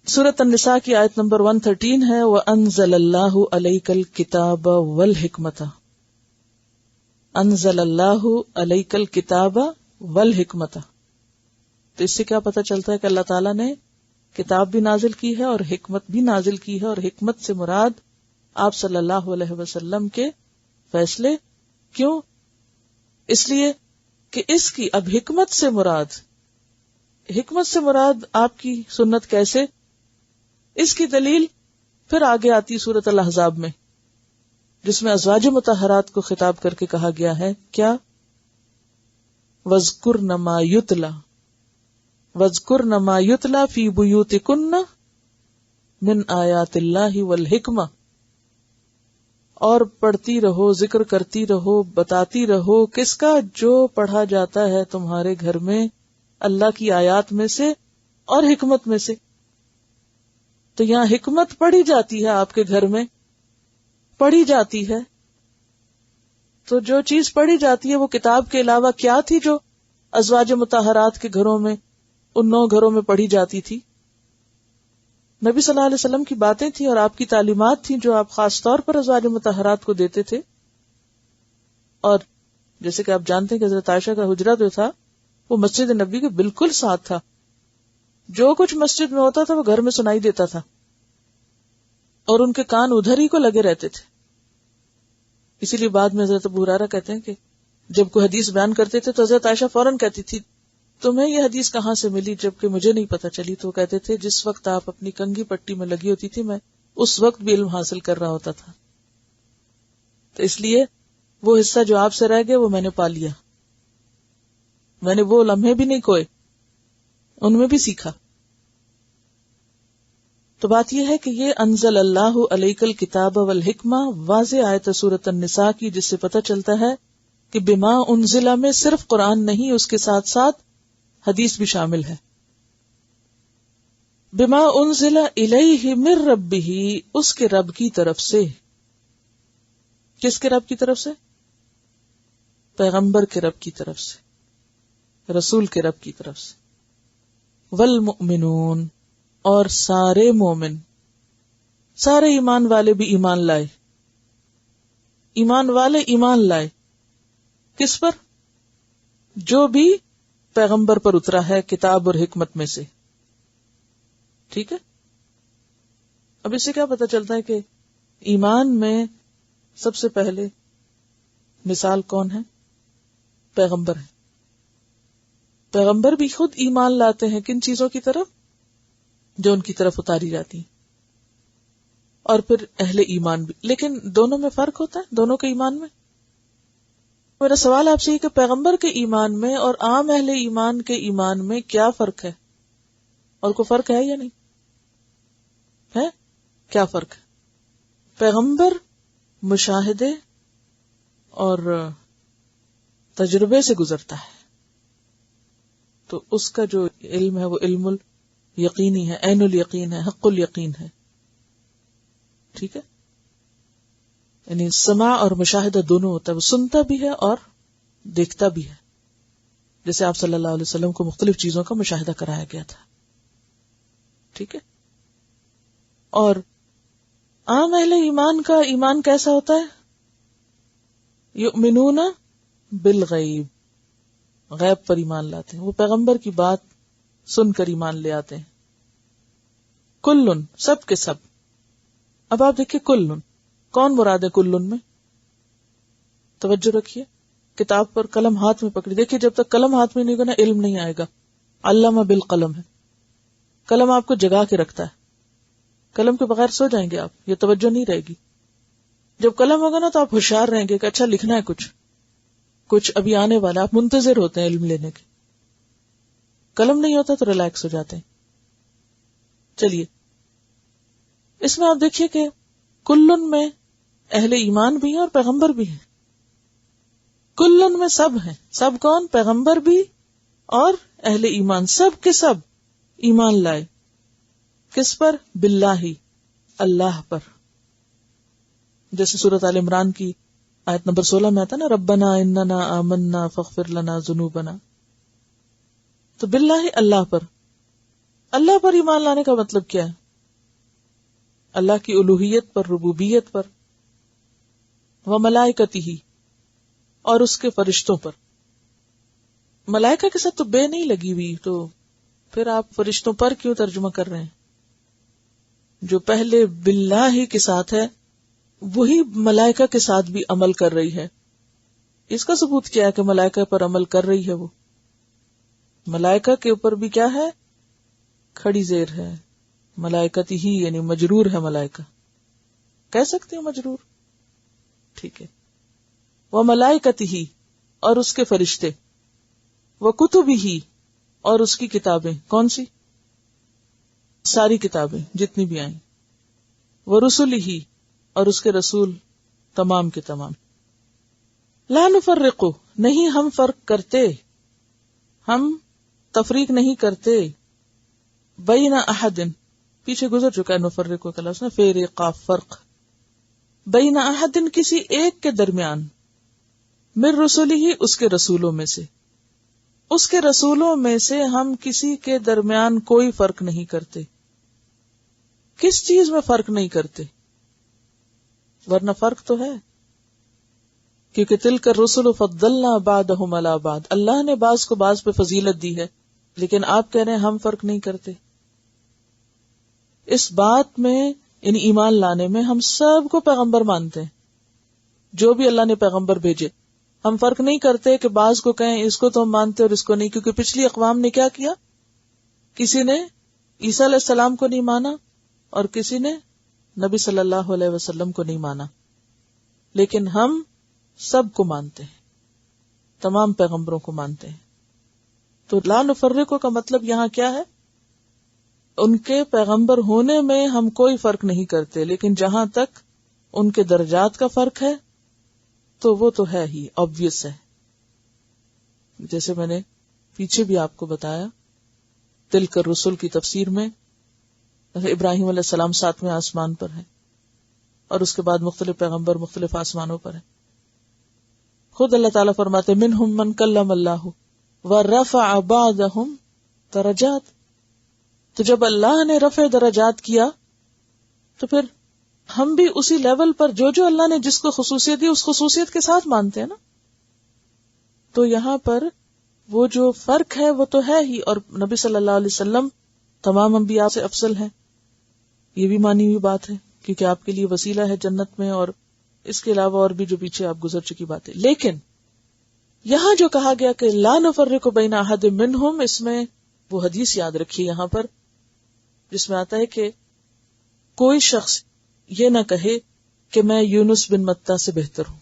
سورۃ النساء کی آیت نمبر 113 ہے وَأَنزَلَ اللَّهُ عَلَيْكَ الْكِتَابَ وَالْحِكْمَةَ. انزل اللہ علیک الکتاب والحکمت. تو اس سے کیا پتہ چلتا ہے کہ اللہ تعالیٰ نے کتاب بھی نازل کی ہے اور حکمت بھی نازل کی ہے، اور حکمت سے مراد آپ صلی اللہ علیہ وسلم کے فیصلے. کیوں؟ اس لیے کہ اس کی اب حکمت سے مراد آپ کی سنت. کیسے؟ اس کی دلیل پھر آگے آتی سورۃ الاحزاب میں، جس میں ازواج مطہرات کو خطاب کر کے کہا گیا ہے کیا؟ وَاذْكُرْنَ مَا يُتْلَى فِي بُيُوتِكُنَّ مِنْ آیَاتِ اللَّهِ وَالْحِکْمَةِ. اور پڑھتی رہو، ذکر کرتی رہو، بتاتی رہو کس کا؟ جو پڑھا جاتا ہے تمہارے گھر میں اللہ کی آیات میں سے اور حکمت میں سے. تو یہاں حکمت پڑھی جاتی ہے، آپ کے گھر میں پڑھی جاتی ہے. تو جو چیز پڑھی جاتی ہے وہ کتاب کے علاوہ کیا تھی جو ازواج مطہرات کے گھروں میں، ان 9 گھروں میں پڑھی جاتی تھی؟ نبی صلی اللہ علیہ وسلم کی باتیں تھیں اور آپ کی تعلیمات تھیں جو آپ خاص طور پر ازواج مطہرات کو دیتے تھے. اور جیسے کہ آپ جانتے ہیں کہ حضرت عائشہ کا حجرہ جو تھا وہ مسجد نبی کے بالکل ساتھ تھا. جو کچھ مسجد میں ہوتا تھا وہ گھر میں سنائی دیتا تھا، اور ان کے کان ادھر ہی کو لگے رہتے تھے. اسی لیے بعد میں حضرت ابو ہریرہ کہتے ہیں کہ جب کوئی حدیث بیان کرتے تھے تو حضرت عائشہ فوراً کہتی تھی تمہیں یہ حدیث کہاں سے ملی، جبکہ مجھے نہیں پتہ چلی. تو وہ کہتے تھے جس وقت آپ اپنی کنگھی پٹی میں لگی ہوتی تھی میں اس وقت بھی علم حاصل کر رہا ہوتا تھا. تو اس لیے وہ حصہ جو آپ سے رہ گیا وہ میں نے پا لیا، میں نے وہ لمحے بھی نہیں کھوئے، ان میں بھی سیکھا. تو بات یہ ہے کہ یہ انزل اللہ علیک الکتاب والحکمہ واضح آیت سورۃ النساء کی، جس سے پتہ چلتا ہے کہ بما انزلہ میں صرف قرآن نہیں، اس کے ساتھ ساتھ حدیث بھی شامل ہے. بما انزل الیہ من ربہ، اس کے رب کی طرف سے. کس کے رب کی طرف سے؟ پیغمبر کے رب کی طرف سے، رسول کے رب کی طرف سے. والمؤمنون، اور سارے مومن، سارے ایمان والے بھی ایمان لائے. ایمان والے ایمان لائے کس پر؟ جو بھی پیغمبر پر اترا ہے کتاب اور حکمت میں سے. ٹھیک ہے. اب اس سے کیا پتہ چلتا ہے کہ ایمان میں سب سے پہلے مثال کون ہے؟ پیغمبر ہے. پیغمبر بھی خود ایمان لاتے ہیں کن چیزوں کی طرف؟ جو ان کی طرف اتاری جاتی ہیں. اور پھر اہل ایمان بھی. لیکن دونوں میں فرق ہوتا ہے، دونوں کے ایمان میں. میرا سوال آپ سے یہ کہ پیغمبر کے ایمان میں اور عام اہل ایمان کے ایمان میں کیا فرق ہے؟ اور کوئی فرق ہے یا نہیں ہے؟ کیا فرق ہے؟ پیغمبر مشاہدے اور تجربے سے گزرتا ہے، تو اس کا جو علم ہے وہ علم یقینی ہے، عین الیقین ہے، حق الیقین ہے. ٹھیک ہے. یعنی سماع اور مشاہدہ دونوں ہوتا ہے، وہ سنتا بھی ہے اور دیکھتا بھی ہے. جیسے آپ صلی اللہ علیہ وسلم کو مختلف چیزوں کا مشاہدہ کرایا گیا تھا. ٹھیک ہے. اور عام اہل ایمان کا ایمان کیسا ہوتا ہے؟ یؤمنون بالغیب، غیب پر ایمان لاتے ہیں. وہ پیغمبر کی بات سن کر ایمان لے آتے ہیں. کلن، سب کے سب. اب آپ دیکھیے کلن کون مراد ہے؟ کلن میں توجہ رکھیے. کتاب پر قلم ہاتھ میں پکڑی. دیکھیے جب تک قلم ہاتھ میں نہیں ہوگا نا علم نہیں آئے گا. علامہ بالقلم ہے. قلم آپ کو جگا کے رکھتا ہے. قلم کے بغیر سو جائیں گے آپ، یہ توجہ نہیں رہے گی. جب قلم ہوگا نا تو آپ ہوشیار رہیں گے کہ اچھا لکھنا ہے، کچھ ابھی آنے والا. آپ منتظر ہوتے ہیں علم لینے کے. قلم نہیں ہوتا تو ریلیکس ہو جاتے ہیں. چلیے اس میں آپ دیکھیے کہ کلن میں اہل ایمان بھی ہیں اور پیغمبر بھی ہیں. کلن میں سب ہیں. سب کون؟ پیغمبر بھی اور اہل ایمان، سب کے سب ایمان لائے. کس پر؟ باللہ، اللہ پر. جیسے سورۃ آل عمران کی آیت نمبر 16 میں آتا نا ربنا اننا آمنا فاغفر لنا ذنوبنا. تو باللہ، اللہ پر. اللہ پر ایمان لانے کا مطلب کیا ہے؟ اللہ کی الوہیت پر، ربوبیت پر، وملائکتہ، اور اس کے فرشتوں پر. ملائکہ کے ساتھ تو بے نہیں لگی ہوئی، تو پھر آپ فرشتوں پر کیوں ترجمہ کر رہے ہیں؟ جو پہلے باللہ کے ساتھ ہے وہی ملائکہ کے ساتھ بھی عمل کر رہی ہے. اس کا ثبوت کیا ہے کہ ملائکہ پر عمل کر رہی ہے؟ وہ ملائکہ کے اوپر بھی کیا ہے؟ کھڑی زیر ہے. ملائکتی ہی یعنی مجرور ہے. ملائکہ کہہ سکتے ہیں مجرور، ٹھیک ہے. وہ ملائکتی ہی، اور اس کے فرشتے. وہ کتبی ہی، اور اس کی کتابیں. کون سی؟ ساری کتابیں جتنی بھی آئیں. وہ رسول ہی، اور اس کے رسول تمام کے تمام. لا نفرق، نہیں ہم فرق کرتے، ہم تفریق نہیں کرتے. بین احد، پیچھے گزر چکا ہے نفرق کا لفظ نا، فرقہ فرق. بین احد، کسی ایک کے درمیان. من رسولہ، اس کے رسولوں میں سے. اس کے رسولوں میں سے ہم کسی کے درمیان کوئی فرق نہیں کرتے. کس چیز میں فرق نہیں کرتے؟ ورنہ فرق تو ہے، کیونکہ تلک الرسل فضلنا بعضهم علی بعض، اللہ نے بعض کو بعض پہ فضیلت دی ہے. لیکن آپ کہہ رہے ہیں ہم فرق نہیں کرتے. اس بات میں یعنی ایمان لانے میں ہم سب کو پیغمبر مانتے ہیں، جو بھی اللہ نے پیغمبر بھیجے. ہم فرق نہیں کرتے کہ بعض کو کہیں اس کو تو ہم مانتے اور اس کو نہیں، کیونکہ پچھلی اقوام نے کیا کیا؟ کسی نے عیسیٰ علیہ السلام کو نہیں مانا اور کسی نے نبی صلی اللہ علیہ وسلم کو نہیں مانا. لیکن ہم سب کو مانتے ہیں، تمام پیغمبروں کو مانتے ہیں. تو لا نفرق کا مطلب یہاں کیا ہے؟ ان کے پیغمبر ہونے میں ہم کوئی فرق نہیں کرتے، لیکن جہاں تک ان کے درجات کا فرق ہے تو وہ تو ہے ہی، obvious ہے. جیسے میں نے پیچھے بھی آپ کو بتایا تلک الرسل کی تفسیر میں ابراہیم علیہ السلام 7ویں آسمان پر ہے اور اس کے بعد مختلف پیغمبر مختلف آسمانوں پر ہیں. خود اللہ تعالیٰ فرماتے منہم من کلم اللہ ورفع بعضهم درجات. تو جب اللہ نے رفع درجات کیا تو پھر ہم بھی اسی لیول پر جو اللہ نے جس کو خصوصیت دی اس خصوصیت کے ساتھ مانتے ہیں نا. تو یہاں پر وہ جو فرق ہے وہ تو ہے ہی، اور نبی صلی اللہ علیہ وسلم تمام انبیاء سے افضل ہے، یہ بھی مانی ہوئی بات ہے، کیونکہ آپ کے لیے وسیلہ ہے جنت میں، اور اس کے علاوہ اور بھی جو پیچھے آپ گزر چکی باتیں. لیکن یہاں جو کہا گیا کہ لا نفرق بین احد منہم، اس میں وہ حدیث یاد رکھیے یہاں پر جس میں آتا ہے کہ کوئی شخص یہ نہ کہے کہ میں یونس بن متہ سے بہتر ہوں.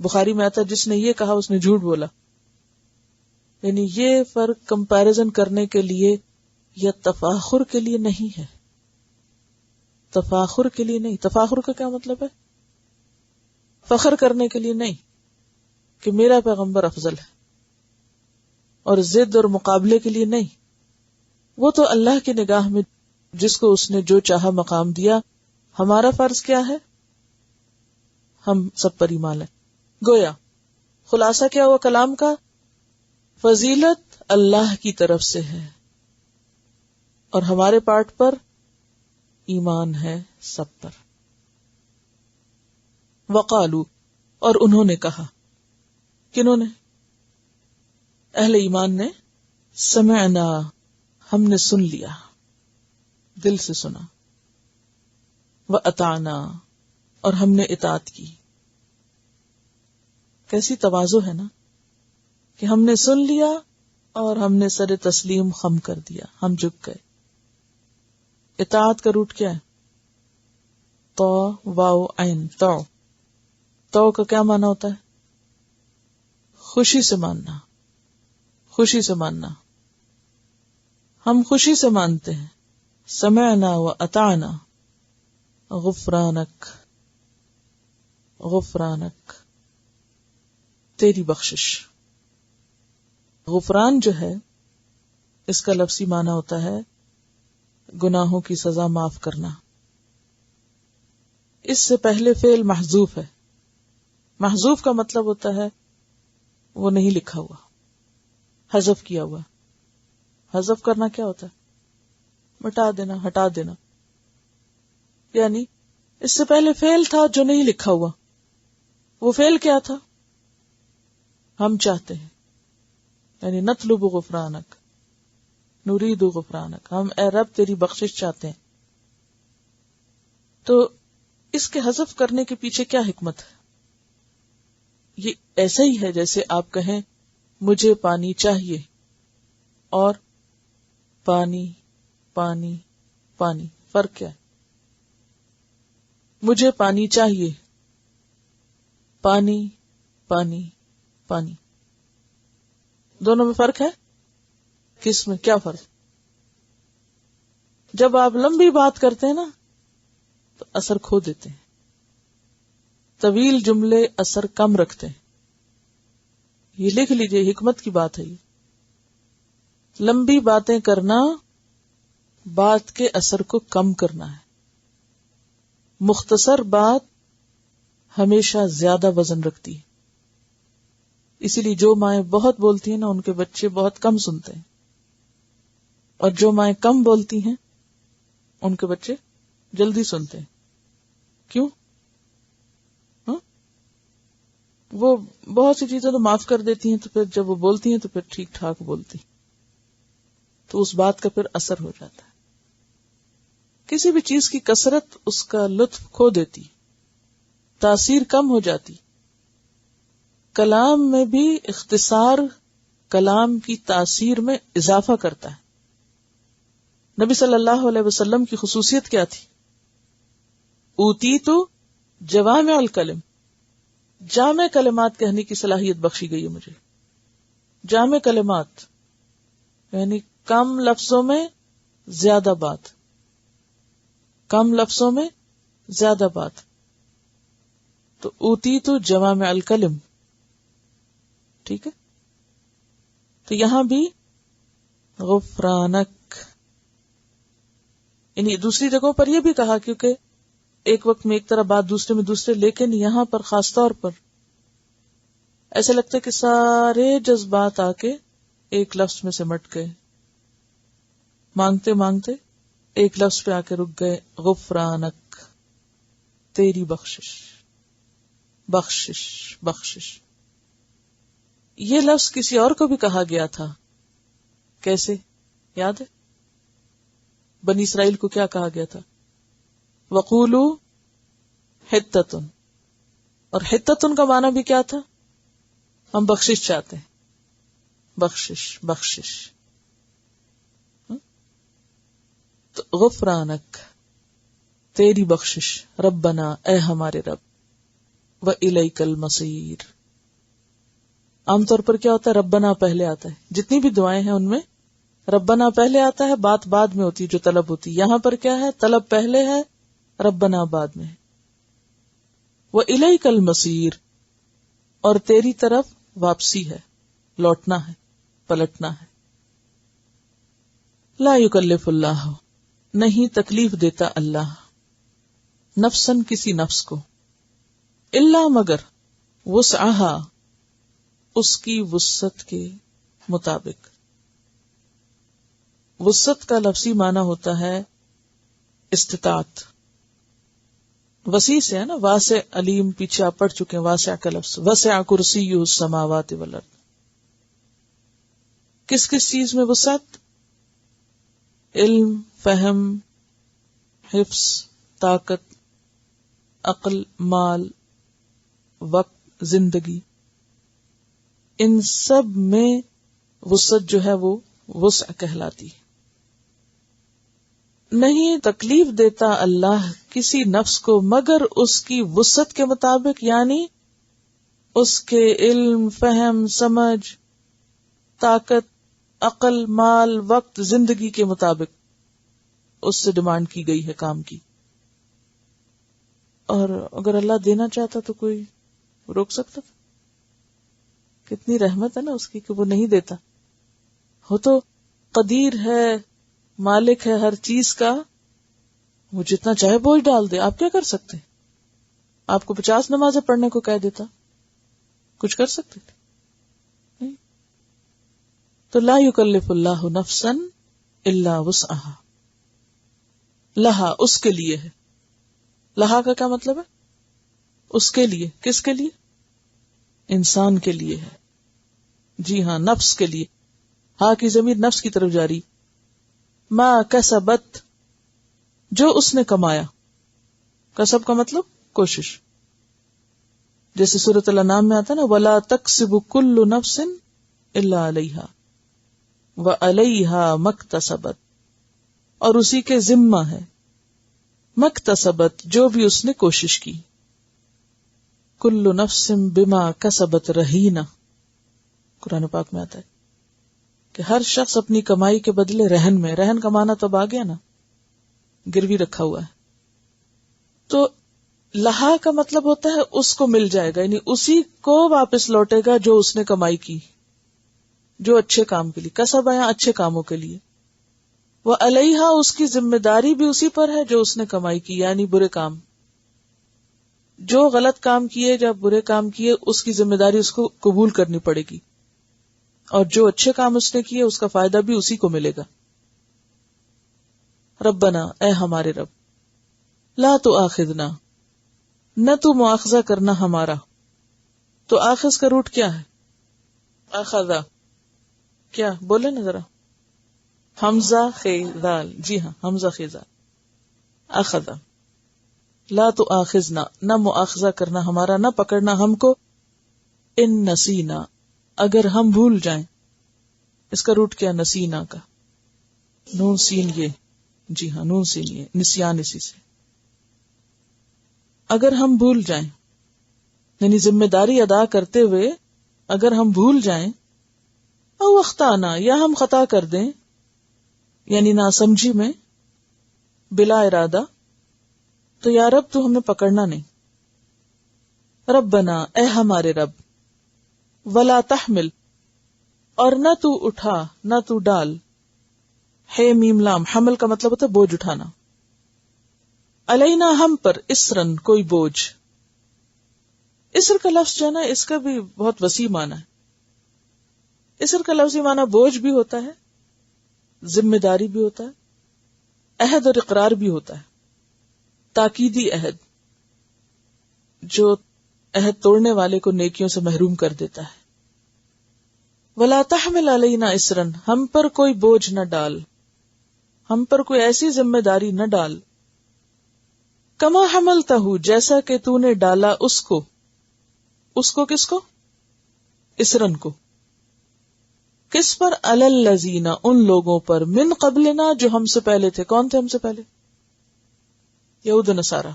بخاری میں آتا ہے جس نے یہ کہا اس نے جھوٹ بولا. یعنی یہ فرق کمپیرزن کرنے کے لیے یا تفاخر کے لیے نہیں ہے. تفاخر کے لیے نہیں. تفاخر کا کیا مطلب ہے؟ فخر کرنے کے لیے نہیں کہ میرا پیغمبر افضل ہے، اور ضد اور مقابلے کے لیے نہیں. وہ تو اللہ کی نگاہ میں جس کو اس نے جو چاہا مقام دیا. ہمارا فرض کیا ہے؟ ہم سب پر ایمان لائیں. گویا خلاصہ کیا ہوا کلام کا؟ فضیلت اللہ کی طرف سے ہے اور ہمارے پارٹ پر ایمان ہے سب پر. وقالو، اور انہوں نے کہا. کنہوں نے؟ اہل ایمان نے. سمعنا، ہم نے سن لیا، دل سے سنا. وَأَطَعْنَا، اور ہم نے اطاعت کی. کیسی تواضع ہے نا کہ ہم نے سن لیا اور ہم نے سر تسلیم خم کر دیا، ہم جھک گئے. اطاعت کا روٹ کیا ہے؟ تو واو عین تو. تو کا کیا معنی ہوتا ہے؟ خوشی سے ماننا، خوشی سے ماننا. ہم خوشی سے مانتے ہیں. سمعنا وَأَطَعْنَا غفرانک، غفرانک، تیری بخشش. غفران جو ہے اس کا لفظی معنی ہوتا ہے گناہوں کی سزا معاف کرنا. اس سے پہلے فعل محذوف ہے. محذوف کا مطلب ہوتا ہے وہ نہیں لکھا ہوا، حذف کیا ہوا. حذف کرنا کیا ہوتا ہے؟ مٹا دینا، ہٹا دینا. یعنی اس سے پہلے فعل تھا جو نہیں لکھا ہوا. وہ فعل کیا تھا؟ ہم چاہتے ہیں، یعنی نطلب غفرانک، نرید غفرانک، ہم اے رب تیری بخشش چاہتے ہیں. تو اس کے حذف کرنے کے پیچھے کیا حکمت ہے؟ یہ ایسا ہی ہے جیسے آپ کہیں مجھے پانی چاہیے اور پانی پانی پانی. فرق کیا ہے؟ مجھے پانی چاہیے، پانی پانی پانی، دونوں میں فرق ہے. کس میں کیا فرق؟ جب آپ لمبی بات کرتے ہیں نا تو اثر کھو دیتے ہیں، طویل جملے اثر کم رکھتے ہیں. یہ لکھ لیجئے، حکمت کی بات ہے. یہ لمبی باتیں کرنا بات کے اثر کو کم کرنا ہے. مختصر بات ہمیشہ زیادہ وزن رکھتی ہے. اسی لیے جو مائیں بہت بولتی ہیں نا ان کے بچے بہت کم سنتے ہیں، اور جو مائیں کم بولتی ہیں ان کے بچے جلدی سنتے ہیں. کیوں؟ وہ بہت سی چیزیں تو معاف کر دیتی ہیں، تو پھر جب وہ بولتی ہیں تو پھر ٹھیک ٹھاک بولتی، تو اس بات کا پھر اثر ہو جاتا ہے. کسی بھی چیز کی کثرت اس کا لطف کھو دیتی، تاثیر کم ہو جاتی. کلام میں بھی اختصار کلام کی تاثیر میں اضافہ کرتا ہے. نبی صلی اللہ علیہ وسلم کی خصوصیت کیا تھی؟ اوتیتو جوامع الکلم، جامع کلمات کہنے کی صلاحیت بخشی گئی ہے مجھے. جامع کلمات یعنی کم لفظوں میں زیادہ بات، کم لفظوں میں زیادہ بات. تو اوتیتو جوامع الکلم، ٹھیک ہے. تو یہاں بھی غفرانک، یعنی دوسری جگہوں پر یہ بھی کہا کیونکہ ایک وقت میں ایک طرح بات دوسرے میں دوسرے، لیکن یہاں پر خاص طور پر ایسے لگتا ہے کہ سارے جذبات آ کے ایک لفظ میں سمٹ گئے، مانگتے مانگتے ایک لفظ پہ آ کے رک گئے. غفرانک، تیری بخشش، بخشش بخشش. یہ لفظ کسی اور کو بھی کہا گیا تھا. کیسے؟ یاد ہے؟ بنی اسرائیل کو کیا کہا گیا تھا؟ وَقُولُوا حِطَّةٌ، اور حِطَّةٌ کا معنی بھی کیا تھا؟ ہم بخشش چاہتے ہیں، بخشش بخشش. تو غفرانک، تیری بخشش، ربنا، اے ہمارے رب، وَإِلَيْكَ الْمَصِيرُ. عام طور پر کیا ہوتا ہے؟ ربنا پہلے آتا ہے. جتنی بھی دعائیں ہیں ان میں ربنا پہلے آتا ہے، بات بعد میں ہوتی ہے جو طلب ہوتی ہے. یہاں پر کیا ہے؟ طلب پہلے ہے، ربنا بعد میں ہے. وَإِلَيْكَ الْمَصِيرُ، اور تیری طرف واپسی ہے، لوٹنا ہے، پلٹنا ہے. لا یکلف اللہ، نہیں تکلیف دیتا اللہ، نفسن کسی نفس کو، الا مگر، وسعہا اس کی وسعت کے مطابق. وسعت کا لفظی معنی ہوتا ہے استطاعت. وسیع سے ہے نا، واسع علیم پیچھے آپ پڑھ چکے ہیں. واسع کا لفظ، وسع کرسیہ السماوات والارض. کس کس چیز میں وسعت؟ علم، فہم، حفظ، طاقت، عقل، مال، وقت، زندگی، ان سب میں وسعت جو ہے وہ وسع کہلاتی. نہیں تکلیف دیتا اللہ کسی نفس کو مگر اس کی وسعت کے مطابق، یعنی اس کے علم، فہم، سمجھ، طاقت، عقل، مال، وقت، زندگی کے مطابق اس سے ڈیمانڈ کی گئی ہے کام کی. اور اگر اللہ دینا چاہتا تو کوئی روک سکتا تھا؟ کتنی رحمت ہے نا اس کی کہ وہ نہیں دیتا. وہ تو قدیر ہے، مالک ہے ہر چیز کا، وہ جتنا چاہے بوجھ ڈال دے. آپ کیا کر سکتے؟ آپ کو 50 نمازیں پڑھنے کو کہہ دیتا، کچھ کر سکتے تھے نہیں. تو لا یکلف اللہ نفسا الا وسعها، لہا اس کے لیے ہے. لہا کا کیا مطلب ہے؟ اس کے لیے. کس کے لیے؟ انسان کے لیے ہے. جی ہاں، نفس کے لیے. ہاں کی ضمیر نفس کی طرف جاری. ما کسبت، جو اس نے کمایا. کسب کا مطلب کوشش. جیسے سورۃ الانعام میں آتا نا، ولا تکسب کل نفس الا علیہا وعلیہا مکتسبت، اور اسی کے ذمہ ہے مکتسبت، جو بھی اس نے کوشش کی. کل نفس بما کسبت رہینہ، قرآن پاک میں آتا ہے کہ ہر شخص اپنی کمائی کے بدلے رہن میں. رہن کمانا تو اب آ گیا نا، گروی رکھا ہوا ہے. تو لہا کا مطلب ہوتا ہے اس کو مل جائے گا، یعنی اسی کو واپس لوٹے گا جو اس نے کمائی کی، جو اچھے کام کے لیے. کسب آیا اچھے کاموں کے لیے. وہ علیہا، اس کی ذمہ داری بھی اسی پر ہے جو اس نے کمائی کی، یعنی برے کام. جو غلط کام کیے، جب برے کام کیے، اس کی ذمہ داری اس کو قبول کرنی پڑے گی، اور جو اچھے کام اس نے کیے اس کا فائدہ بھی اسی کو ملے گا. ربنا، اے ہمارے رب، لا تؤاخذنا، نہ تو مواخذہ کرنا ہمارا. تو آخذ کا روٹ کیا ہے؟ اخذا. کیا بولے نا ذرا؟ حمزہ خیزال. جی ہاں، حمزہ خیزال. اخذا. لا تؤاخذنا، نہ مواخذہ کرنا ہمارا، نہ پکڑنا ہم کو. ان نسینا، اگر ہم بھول جائیں. اس کا روٹ کیا؟ نسینا کا. نون سین یہ. جی ہاں، نون سین یہ، نسیان اسی سے. اگر ہم بھول جائیں، یعنی ذمہ داری ادا کرتے ہوئے اگر ہم بھول جائیں. او اخطانا، یا ہم خطا کر دیں، یعنی ناسمجھی میں، بلا ارادہ. تو یا رب تو ہمیں پکڑنا نہیں. ربنا، اے ہمارے رب. ولا تحمل، اور نہ تو اٹھا، نہ تو ڈال. ہے میم لام، حمل کا مطلب ہوتا ہے بوجھ اٹھانا. علینا، ہم پر، اسرن، کوئی بوجھ. اسر کا لفظ جو ہے نا، اس کا بھی بہت وسیع معنی ہے. اسر کا لفظی معنی بوجھ بھی ہوتا ہے، ذمہ داری بھی ہوتا ہے، عہد اور اقرار بھی ہوتا ہے. تاکیدی عہد، جو عہد توڑنے والے کو نیکیوں سے محروم کر دیتا ہے. ولا تحمل علینا اسرن، ہم پر کوئی بوجھ نہ ڈال، ہم پر کوئی ایسی ذمہ داری نہ ڈال. کما حملتہ، جیسا کہ تو نے ڈالا اس کو. اس کو کس کو؟ اسرن کو. کس پر؟ علی الذین، ان لوگوں پر، من قبلنا، جو ہم سے پہلے تھے. کون تھے ہم سے پہلے؟ یہود و نصارہ.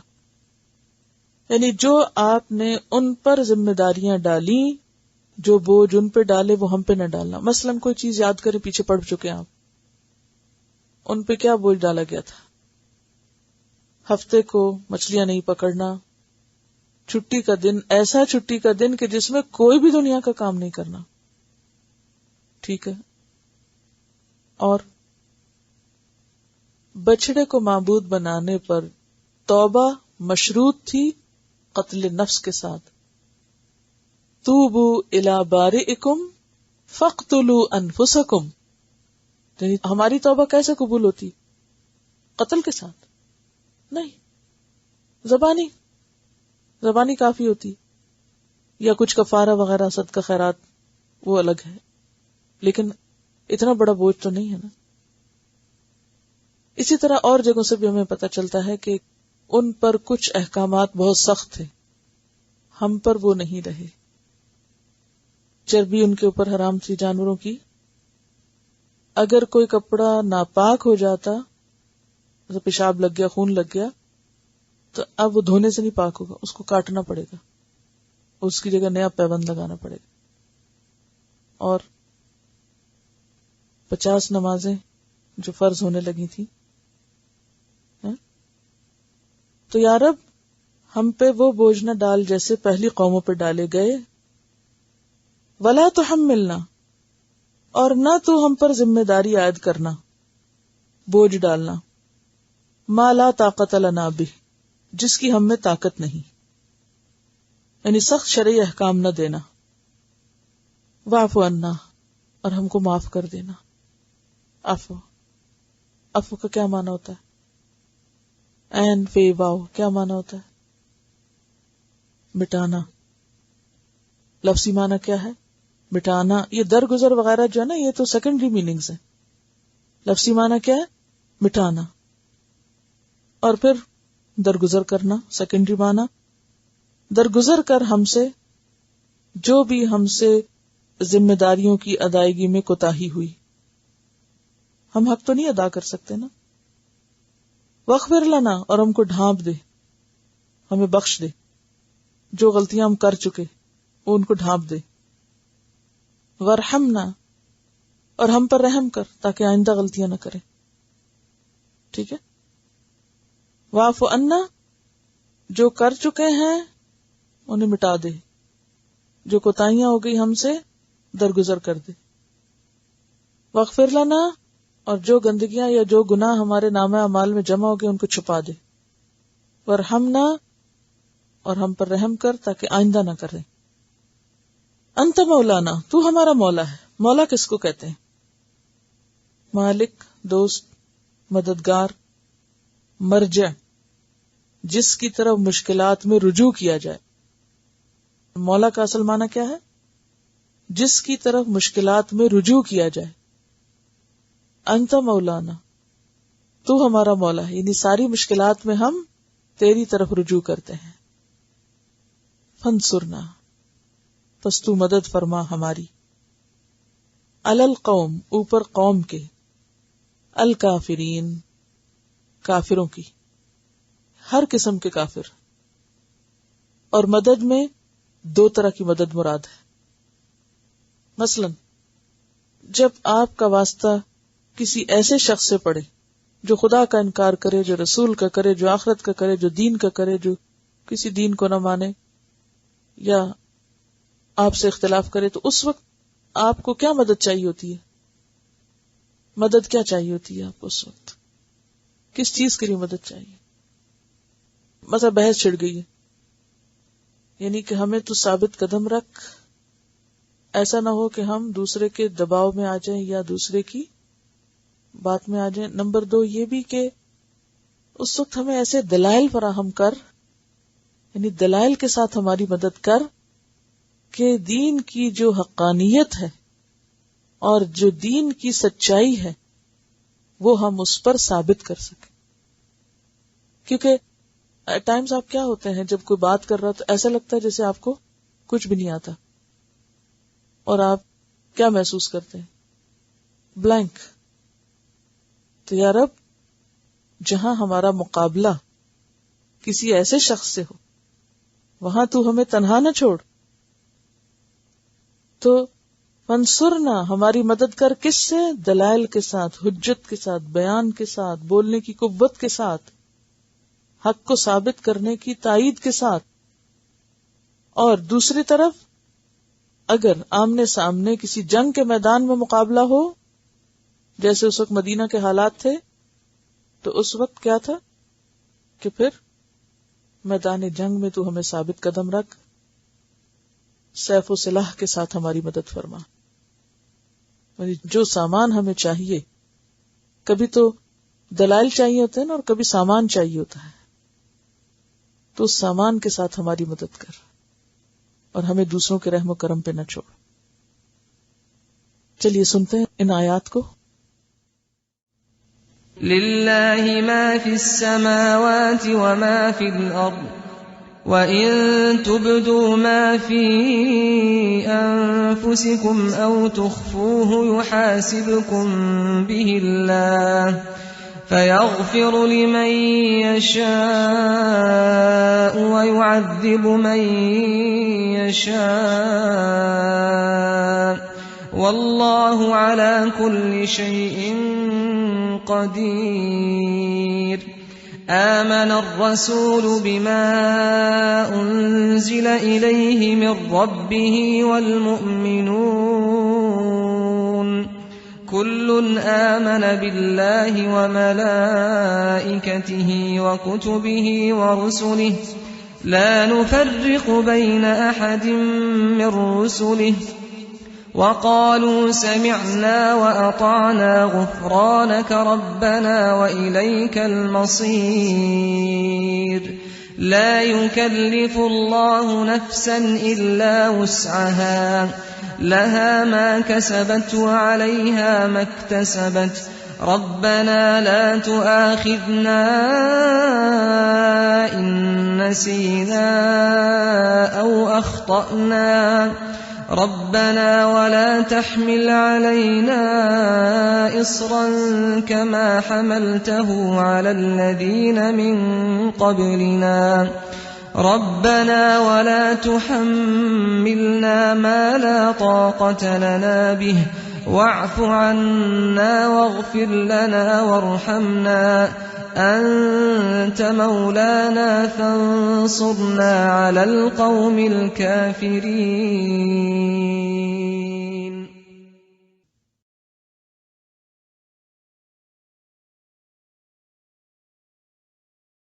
یعنی جو آپ نے ان پر ذمہ داریاں ڈالی، جو بوجھ ان پہ ڈالے وہ ہم پہ نہ ڈالنا. مثلا کوئی چیز یاد کرے، پیچھے پڑ چکے ہیں آپ، ان پہ کیا بوجھ ڈالا گیا تھا؟ ہفتے کو مچھلیاں نہیں پکڑنا، چھٹی کا دن، ایسا چھٹی کا دن کہ جس میں کوئی بھی دنیا کا کام نہیں کرنا. ٹھیک ہے. اور بچڑے کو معبود بنانے پر توبہ مشروط تھی قتل نفس کے ساتھ. توبوا الی بارئکم فاقتلوا انفسکم. یعنی ہماری توبہ کیسے قبول ہوتی؟ قتل کے ساتھ نہیں، زبانی کافی ہوتی، یا کچھ کفارہ وغیرہ، صدقہ خیرات، وہ الگ ہے، لیکن اتنا بڑا بوجھ تو نہیں ہے نا. اسی طرح اور جگہوں سے بھی ہمیں پتہ چلتا ہے کہ ان پر کچھ احکامات بہت سخت تھے، ہم پر وہ نہیں رہے. چربی ان کے اوپر حرام تھی جانوروں کی. اگر کوئی کپڑا ناپاک ہو جاتا، جیسے پیشاب لگ گیا، خون لگ گیا، تو اب وہ دھونے سے نہیں پاک ہوگا، اس کو کاٹنا پڑے گا، اس کی جگہ نیا پیبند لگانا پڑے گا. اور 50 نمازیں جو فرض ہونے لگی تھی. تو یا رب ہم پہ وہ بوجھ نہ ڈال جیسے پہلی قوموں پہ ڈالے گئے. ولا تحملنا، اور نہ تو ہم پر ذمہ داری عائد کرنا. بوجھ ڈالنا، ما لا طاقت لنا بہ، جس کی ہم میں طاقت نہیں، یعنی سخت شرعی احکام نہ دینا، واعف عنا، اور ہم کو معاف کر دینا. عفو کا کیا معنی ہوتا ہے؟ عین فے واو کیا معنی ہوتا ہے؟ مٹانا. لفظی معنی کیا ہے؟ مٹانا. یہ درگزر وغیرہ جو ہے نا یہ تو سیکنڈری میننگز ہیں. لفظی معنی کیا ہے؟ مٹانا. اور پھر درگزر کرنا سیکنڈری معنی. درگزر کر ہم سے جو بھی ہم سے ذمہ داریوں کی ادائیگی میں کوتاہی ہوئی. ہم حق تو نہیں ادا کر سکتے نا. واغفر لنا، اور ہم کو ڈھانپ دے، ہمیں بخش دے، جو غلطیاں ہم کر چکے وہ ان کو ڈھانپ دے. وارحمنا، اور ہم پر رحم کر تاکہ آئندہ غلطیاں نہ کریں. ٹھیک ہے. واعف عنا، جو کر چکے ہیں انہیں مٹا دے، جو کوتاہیاں ہو گئی ہم سے درگزر کر دے. واغفر لنا، اور جو گندگیاں یا جو گناہ ہمارے نامہ اعمال میں جمع ہو گئے ان کو چھپا دے. وارحمنا، اور ہم پر رحم کر تاکہ آئندہ نہ کریں. انت مولانا، تو ہمارا مولا ہے. مولا کس کو کہتے ہیں؟ مالک، دوست، مددگار، مرجع، جس کی طرف مشکلات میں رجوع کیا جائے. مولا کا اصل معنی کیا ہے؟ جس کی طرف مشکلات میں رجوع کیا جائے. انت مولانا، تو ہمارا مولا ہے، یعنی ساری مشکلات میں ہم تیری طرف رجوع کرتے ہیں. فانصرنا، پس تو مدد فرما ہماری. علی القوم، اوپر قوم کے، الکافرین، کافروں کی، ہر قسم کے کافر. اور مدد میں دو طرح کی مدد مراد ہے. مثلا جب آپ کا واسطہ کسی ایسے شخص سے پڑے جو خدا کا انکار کرے، جو رسول کا کرے، جو آخرت کا کرے، جو دین کا کرے، جو کسی دین کو نہ مانے یا آپ سے اختلاف کرے، تو اس وقت آپ کو کیا مدد چاہیے ہوتی ہے؟ مدد کیا چاہیے ہوتی ہے آپ کو اس وقت؟ کس چیز کے لیے مدد چاہیے؟ مثلا بحث چھڑ گئی ہے، یعنی کہ ہمیں تو ثابت قدم رکھ، ایسا نہ ہو کہ ہم دوسرے کے دباؤ میں آ جائیں یا دوسرے کی بات میں آ جائیں. نمبر 2 یہ بھی کہ اس وقت ہمیں ایسے دلائل فراہم کر، یعنی دلائل کے ساتھ ہماری مدد کر کہ دین کی جو حقانیت ہے اور جو دین کی سچائی ہے وہ ہم اس پر ثابت کر سکیں. کیونکہ ایٹ ٹائمز آپ کیا ہوتے ہیں، جب کوئی بات کر رہا تو ایسا لگتا ہے جیسے آپ کو کچھ بھی نہیں آتا، اور آپ کیا محسوس کرتے ہیں؟ بلینک. تو یا رب، جہاں ہمارا مقابلہ کسی ایسے شخص سے ہو وہاں تو ہمیں تنہا نہ چھوڑ. تو فانصرنا، ہماری مدد کر، کس سے؟ دلائل کے ساتھ، حجت کے ساتھ، بیان کے ساتھ، بولنے کی قوت کے ساتھ، حق کو ثابت کرنے کی تائید کے ساتھ. اور دوسری طرف اگر آمنے سامنے کسی جنگ کے میدان میں مقابلہ ہو، جیسے اس وقت مدینہ کے حالات تھے، تو اس وقت کیا تھا کہ پھر میدان جنگ میں تو ہمیں ثابت قدم رکھ، سیف و سلاح کے ساتھ ہماری مدد فرما. جو سامان ہمیں چاہیے، کبھی تو دلائل چاہیے ہوتے ہیں نا، اور کبھی سامان چاہیے ہوتا ہے، تو اس سامان کے ساتھ ہماری مدد کر، اور ہمیں دوسروں کے رحم و کرم پہ نہ چھوڑ. چلیے سنتے ہیں ان آیات کو. لِلَّهِ مَا فِي السَّمَاوَاتِ وَمَا فِي الْأَرْضِ وَإِن تُبْدُوا مَا فِي أَنفُسِكُمْ أَوْ تُخْفُوهُ يُحَاسِبْكُم بِهِ اللَّهُ فَيَغْفِرُ لِمَن يَشَاءُ وَيُعَذِّبُ مَن يَشَاءُ وَاللَّهُ عَلَى كُلِّ شَيْءٍ قَدِيرٌ. آمن الرسول بما أنزل إليه من ربه والمؤمنون كل آمن بالله وملائكته وكتبه ورسله لا نفرق بين أحد من رسله وقالوا سمعنا وأطعنا غفرانك ربنا وإليك المصير لا يكلف الله نفسا إلا وسعها لها ما كسبت وعليها ما اكتسبت ربنا لا تؤاخذنا إن نسينا أو أخطأنا ربنا ولا تحمل علينا إصرا كما حملته على الذين من قبلنا ربنا ولا تحملنا ما لا طاقة لنا به واعف عنا واغفر لنا وارحمنا أنت مولانا فانصرنا على القوم الكافرين.